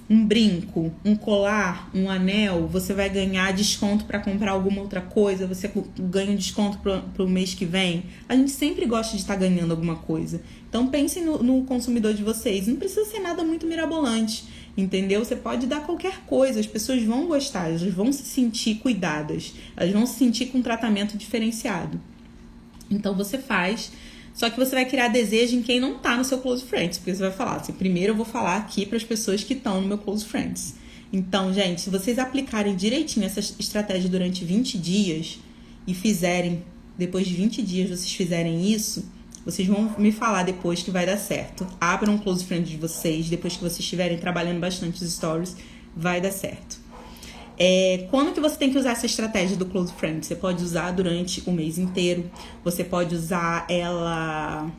Speaker 1: um brinco, um colar, um anel, você vai ganhar desconto para comprar alguma outra coisa, você ganha um desconto pro mês que vem. A gente sempre gosta de estar ganhando alguma coisa. Então pensem no consumidor de vocês. Não precisa ser nada muito mirabolante, entendeu? Você pode dar qualquer coisa, as pessoas vão gostar, elas vão se sentir cuidadas, elas vão se sentir com um tratamento diferenciado. Então você faz, só que você vai criar desejo em quem não tá no seu Close Friends, porque você vai falar assim, primeiro eu vou falar aqui para as pessoas que estão no meu Close Friends. Então, gente, se vocês aplicarem direitinho essa estratégia durante 20 dias e depois de 20 dias vocês fizerem isso, vocês vão me falar depois que vai dar certo. Abram um Close Friends de vocês, depois que vocês estiverem trabalhando bastante os stories, vai dar certo. Quando que você tem que usar essa estratégia do Close Friends? Você pode usar durante o mês inteiro. Você pode usar ela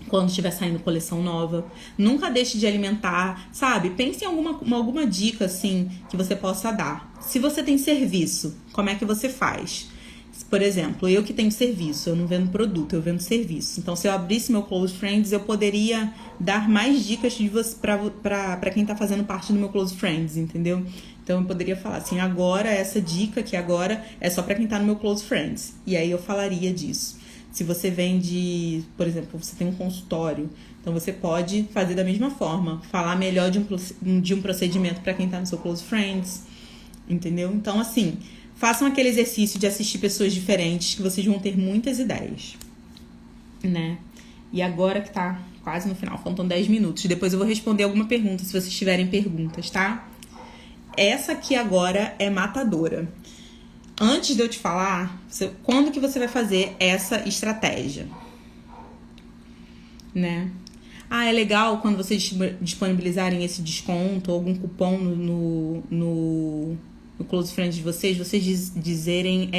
Speaker 1: quando estiver saindo coleção nova. Nunca deixe de alimentar, sabe? Pense em alguma dica, assim, que você possa dar. Se você tem serviço, como é que você faz? Por exemplo, eu que tenho serviço, eu não vendo produto, eu vendo serviço. Então, se eu abrisse meu Close Friends, eu poderia dar mais dicas para quem tá fazendo parte do meu Close Friends, entendeu? Então, eu poderia falar assim, agora, essa dica aqui agora é só para quem tá no meu Close Friends. E aí, eu falaria disso. Se você vende, por exemplo, você tem um consultório, então você pode fazer da mesma forma. Falar melhor de um procedimento para quem tá no seu Close Friends, entendeu? Então, assim, façam aquele exercício de assistir pessoas diferentes, que vocês vão ter muitas ideias, né? E agora que tá quase no final, faltam 10 minutos. Depois eu vou responder alguma pergunta, se vocês tiverem perguntas, tá? Essa aqui agora é matadora. Antes de eu te falar, quando que você vai fazer essa estratégia? né? É legal quando vocês disponibilizarem esse desconto ou algum cupom no Close Friends de vocês dizerem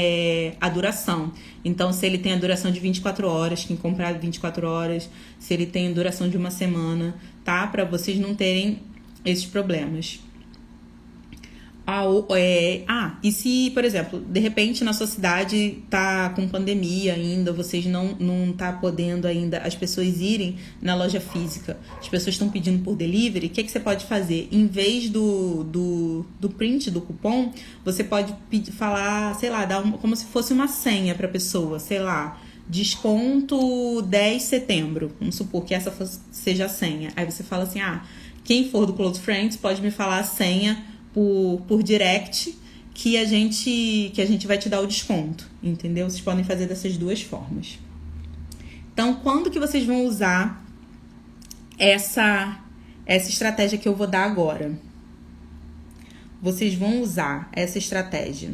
Speaker 1: a duração. Então, se ele tem a duração de 24 horas, quem comprar 24 horas, se ele tem a duração de uma semana, tá? Para vocês não terem esses problemas. E se, por exemplo, de repente na sua cidade tá com pandemia ainda, vocês não tá podendo ainda as pessoas irem na loja física, as pessoas estão pedindo por delivery, o que você pode fazer? Em vez do print do cupom, você pode falar, sei lá, como se fosse uma senha pra pessoa, sei lá, desconto 10 de setembro, vamos supor que essa seja a senha. Aí você fala assim, quem for do Close Friends pode me falar a senha por direct que a gente vai te dar o desconto, entendeu? Vocês podem fazer dessas duas formas. Então, quando que vocês vão usar essa estratégia que eu vou dar agora? Vocês vão usar essa estratégia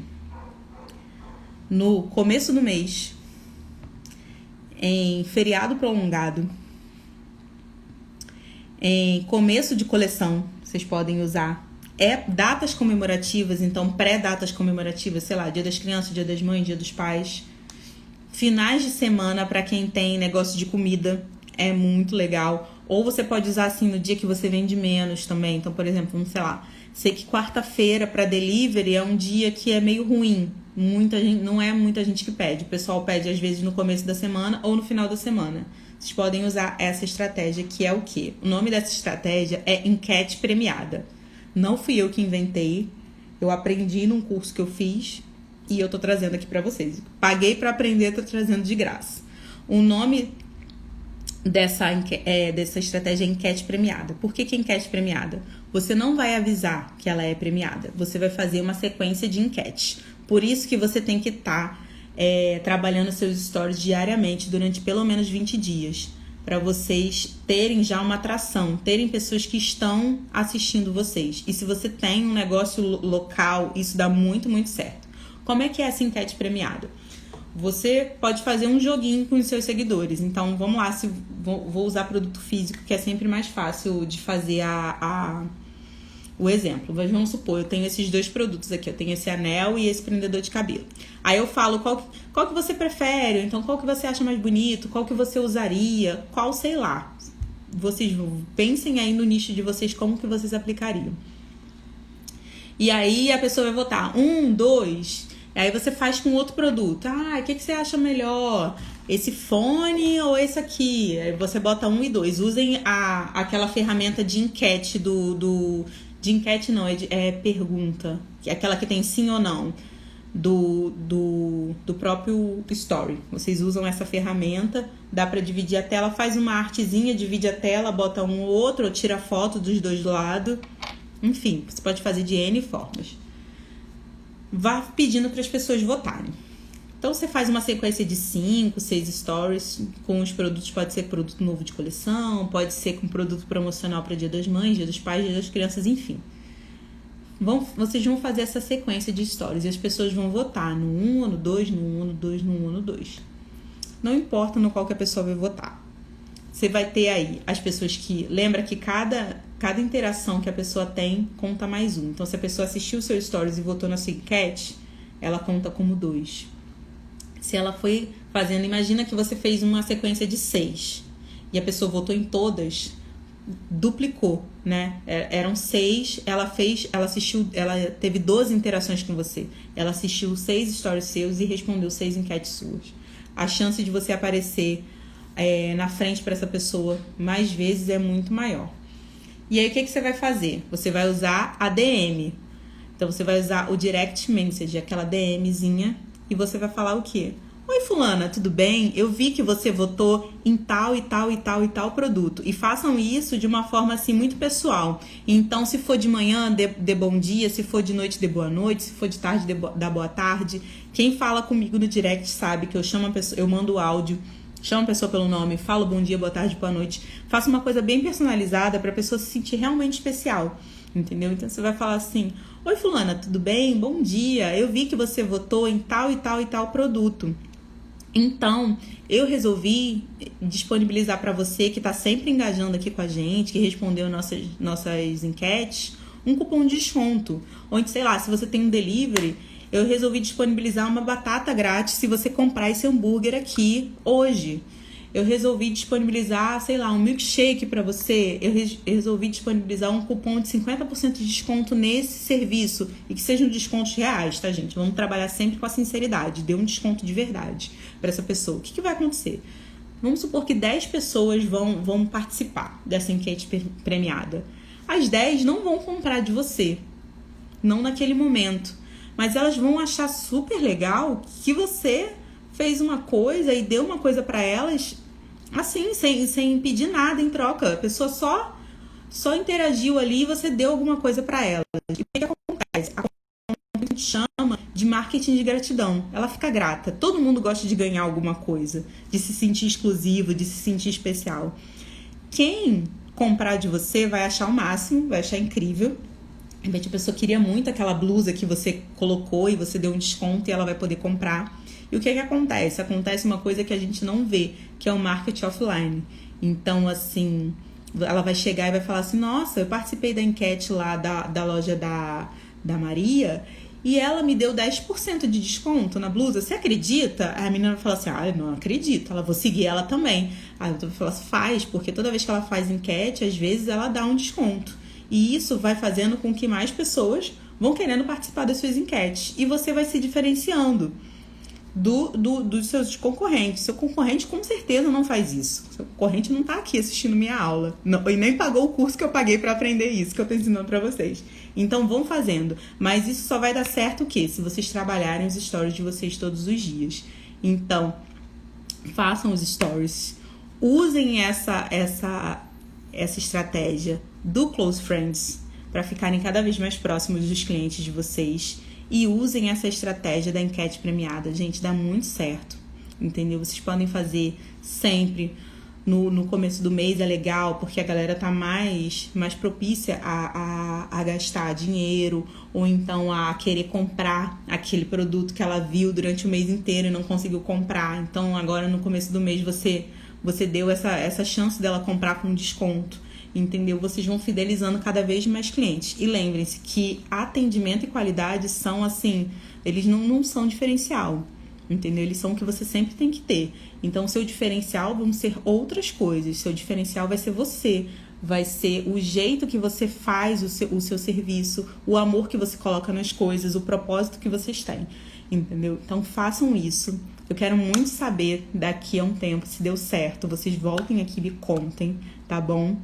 Speaker 1: no começo do mês, em feriado prolongado, em começo de coleção, vocês podem usar datas comemorativas, então pré-datas comemorativas, sei lá, Dia das Crianças, Dia das Mães, Dia dos Pais. Finais de semana para quem tem negócio de comida, é muito legal. Ou você pode usar assim no dia que você vende menos também. Então, por exemplo, sei lá, sei que quarta-feira para delivery é um dia que é meio ruim. Não é muita gente que pede. O pessoal pede às vezes no começo da semana ou no final da semana. Vocês podem usar essa estratégia, que é o quê? O nome dessa estratégia é enquete premiada. Não fui eu que inventei, eu aprendi num curso que eu fiz e eu tô trazendo aqui pra vocês. Paguei pra aprender, tô trazendo de graça. O nome dessa estratégia é enquete premiada. Por que enquete premiada? Você não vai avisar que ela é premiada, você vai fazer uma sequência de enquetes. Por isso que você tem que estar trabalhando seus stories diariamente durante pelo menos 20 dias. Para vocês terem já uma atração, terem pessoas que estão assistindo vocês. E se você tem um negócio local, isso dá muito, muito certo. Como é que é essa enquete premiada? Você pode fazer um joguinho com os seus seguidores. Então, vamos lá, vou usar produto físico, que é sempre mais fácil de fazer o exemplo. Mas vamos supor, eu tenho esses dois produtos aqui. Eu tenho esse anel e esse prendedor de cabelo. Aí eu falo qual que você prefere, então qual que você acha mais bonito, qual que você usaria, qual, sei lá. Vocês pensem aí no nicho de vocês, como que vocês aplicariam. E aí a pessoa vai votar 1, 2, aí você faz com outro produto. O que você acha melhor? Esse fone ou esse aqui? Aí você bota 1 e 2. Usem aquela ferramenta de enquete de enquete não, é pergunta. Que é aquela que tem sim ou não. Do próprio Story. Vocês usam essa ferramenta, dá para dividir a tela, faz uma artezinha, divide a tela, bota um ou outro, ou tira foto dos dois do lado. Enfim, você pode fazer de N formas. Vá pedindo para as pessoas votarem. Então você faz uma sequência de 5, 6 stories com os produtos, pode ser produto novo de coleção, pode ser com produto promocional para Dia das Mães, Dia dos Pais, Dia das Crianças, enfim. Vocês vão fazer essa sequência de stories e as pessoas vão votar no 1 ou no 2, no 1 ou no 2, no 1 ou no 2. Não importa no qual que a pessoa vai votar. Você vai ter aí as pessoas que... Lembra que cada interação que a pessoa tem conta mais um. Então, se a pessoa assistiu os seus stories e votou na sua enquete, ela conta como 2. Se ela foi fazendo... Imagina que você fez uma sequência de 6 e a pessoa votou em todas... duplicou, né? Eram 6, ela assistiu, ela teve 12 interações com você. Ela assistiu 6 stories seus e respondeu 6 enquetes suas. A chance de você aparecer na frente para essa pessoa mais vezes é muito maior. E aí o que você vai fazer? Você vai usar a DM. Então você vai usar o direct message, aquela DMzinha, e você vai falar o quê? Oi, fulana, tudo bem? Eu vi que você votou em tal e tal e tal e tal produto. E façam isso de uma forma assim muito pessoal. Então, se for de manhã, dê bom dia. Se for de noite, dê boa noite. Se for de tarde, dá boa tarde. Quem fala comigo no direct sabe que eu chamo a pessoa, eu mando o áudio, chamo a pessoa pelo nome, falo bom dia, boa tarde, boa noite. Faço uma coisa bem personalizada para a pessoa se sentir realmente especial. Entendeu? Então, você vai falar assim: oi, fulana, tudo bem? Bom dia. Eu vi que você votou em tal e tal e tal produto. Então, eu resolvi disponibilizar para você que está sempre engajando aqui com a gente, que respondeu nossas enquetes, um cupom de desconto. Onde, sei lá, se você tem um delivery, eu resolvi disponibilizar uma batata grátis se você comprar esse hambúrguer aqui hoje. Eu resolvi disponibilizar, sei lá, um milkshake para você. Eu resolvi disponibilizar um cupom de 50% de desconto nesse serviço. E que sejam descontos reais, tá, gente? Vamos trabalhar sempre com a sinceridade. Dê um desconto de verdade para essa pessoa. O que vai acontecer? Vamos supor que 10 pessoas vão participar dessa enquete premiada. As 10 não vão comprar de você. Não naquele momento. Mas elas vão achar super legal que você fez uma coisa e deu uma coisa para elas, assim, sem pedir nada em troca. A pessoa só interagiu ali e você deu alguma coisa para ela. E o que acontece? A gente chama de marketing de gratidão. Ela fica grata. Todo mundo gosta de ganhar alguma coisa, de se sentir exclusivo, de se sentir especial. Quem comprar de você vai achar o máximo, vai achar incrível. De repente a pessoa queria muito aquela blusa que você colocou e você deu um desconto e ela vai poder comprar. E o que acontece? Acontece uma coisa que a gente não vê, que é o marketing offline. Então, assim, ela vai chegar e vai falar assim, nossa, eu participei da enquete lá da loja da Maria e ela me deu 10% de desconto na blusa. Você acredita? Aí a menina vai falar assim, eu não acredito, vou seguir ela também. Aí eu vou falar assim, faz, porque toda vez que ela faz enquete, às vezes ela dá um desconto. E isso vai fazendo com que mais pessoas vão querendo participar das suas enquetes. E você vai se diferenciando dos seus concorrentes. Seu concorrente com certeza não faz isso. Seu concorrente não está aqui assistindo minha aula. Não, e nem pagou o curso que eu paguei para aprender isso que eu estou ensinando para vocês. Então vão fazendo. Mas isso só vai dar certo o quê? Se vocês trabalharem os stories de vocês todos os dias. Então, façam os stories. Usem essa estratégia do Close Friends para ficarem cada vez mais próximos dos clientes de vocês e usem essa estratégia da enquete premiada. Gente, dá muito certo, entendeu? Vocês podem fazer sempre no começo do mês, é legal porque a galera tá mais propícia a gastar dinheiro ou então a querer comprar aquele produto que ela viu durante o mês inteiro e não conseguiu comprar. Então agora no começo do mês você deu essa chance dela comprar com desconto, entendeu? Vocês vão fidelizando cada vez mais clientes. E lembrem-se que atendimento e qualidade são assim, eles não são diferencial, entendeu? Eles são o que você sempre tem que ter. Então, seu diferencial vão ser outras coisas. Seu diferencial vai ser você, vai ser o jeito que você faz o seu serviço, o amor que você coloca nas coisas, o propósito que vocês têm, entendeu? Então, façam isso. Eu quero muito saber daqui a um tempo se deu certo. Vocês voltem aqui e me contem, tá bom?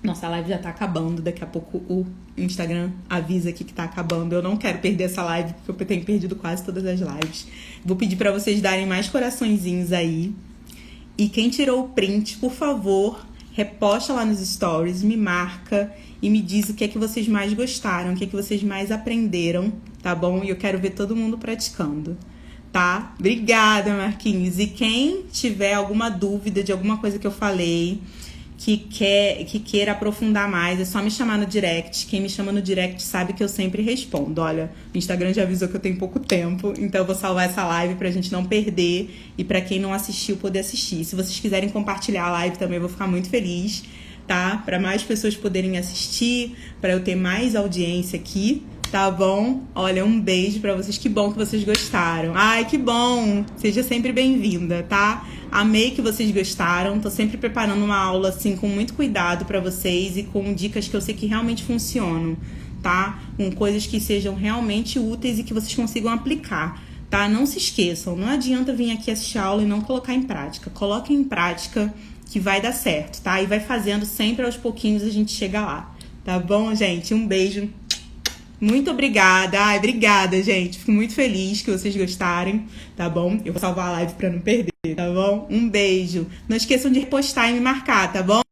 Speaker 1: Nossa, a live já tá acabando. Daqui a pouco o Instagram avisa aqui que tá acabando. Eu não quero perder essa live, porque eu tenho perdido quase todas as lives. Vou pedir pra vocês darem mais coraçõezinhos aí. E quem tirou o print, por favor, reposta lá nos stories, me marca e me diz o que é que vocês mais gostaram, o que é que vocês mais aprenderam, tá bom? E eu quero ver todo mundo praticando, tá? Obrigada, Marquinhos. E quem tiver alguma dúvida de alguma coisa que eu falei, que queira aprofundar mais, é só me chamar no direct. Quem me chama no direct sabe que eu sempre respondo. Olha, o Instagram já avisou que eu tenho pouco tempo, então eu vou salvar essa live pra gente não perder e pra quem não assistiu poder assistir. Se vocês quiserem compartilhar a live também, eu vou ficar muito feliz, tá? Pra mais pessoas poderem assistir, pra eu ter mais audiência aqui, tá bom? Olha, um beijo pra vocês. Que bom que vocês gostaram. Ai, que bom! Seja sempre bem-vinda, tá? Amei que vocês gostaram. Tô sempre preparando uma aula, assim, com muito cuidado pra vocês e com dicas que eu sei que realmente funcionam, tá? Com coisas que sejam realmente úteis e que vocês consigam aplicar, tá? Não se esqueçam. Não adianta vir aqui assistir a aula e não colocar em prática. Coloquem em prática que vai dar certo, tá? E vai fazendo sempre aos pouquinhos a gente chega lá. Tá bom, gente? Um beijo. Muito obrigada. Ai, obrigada, gente. Fico muito feliz que vocês gostarem, tá bom? Eu vou salvar a live pra não perder, tá bom? Um beijo. Não esqueçam de repostar e me marcar, tá bom?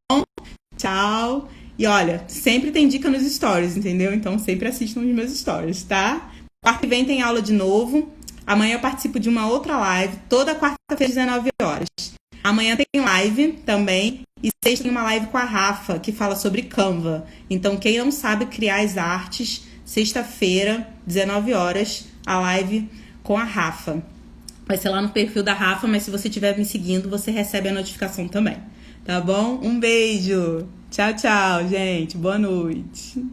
Speaker 1: Tchau. E olha, sempre tem dica nos stories, entendeu? Então sempre assistam os meus stories, tá? Quarta que vem tem aula de novo. Amanhã eu participo de uma outra live, toda quarta-feira, 19 horas. Amanhã tem live também. E sexta tem uma live com a Rafa, que fala sobre Canva. Então, quem não sabe criar as artes, sexta-feira, 19 horas, a live com a Rafa. Vai ser lá no perfil da Rafa, mas se você estiver me seguindo, você recebe a notificação também. Tá bom? Um beijo. Tchau, tchau, gente. Boa noite.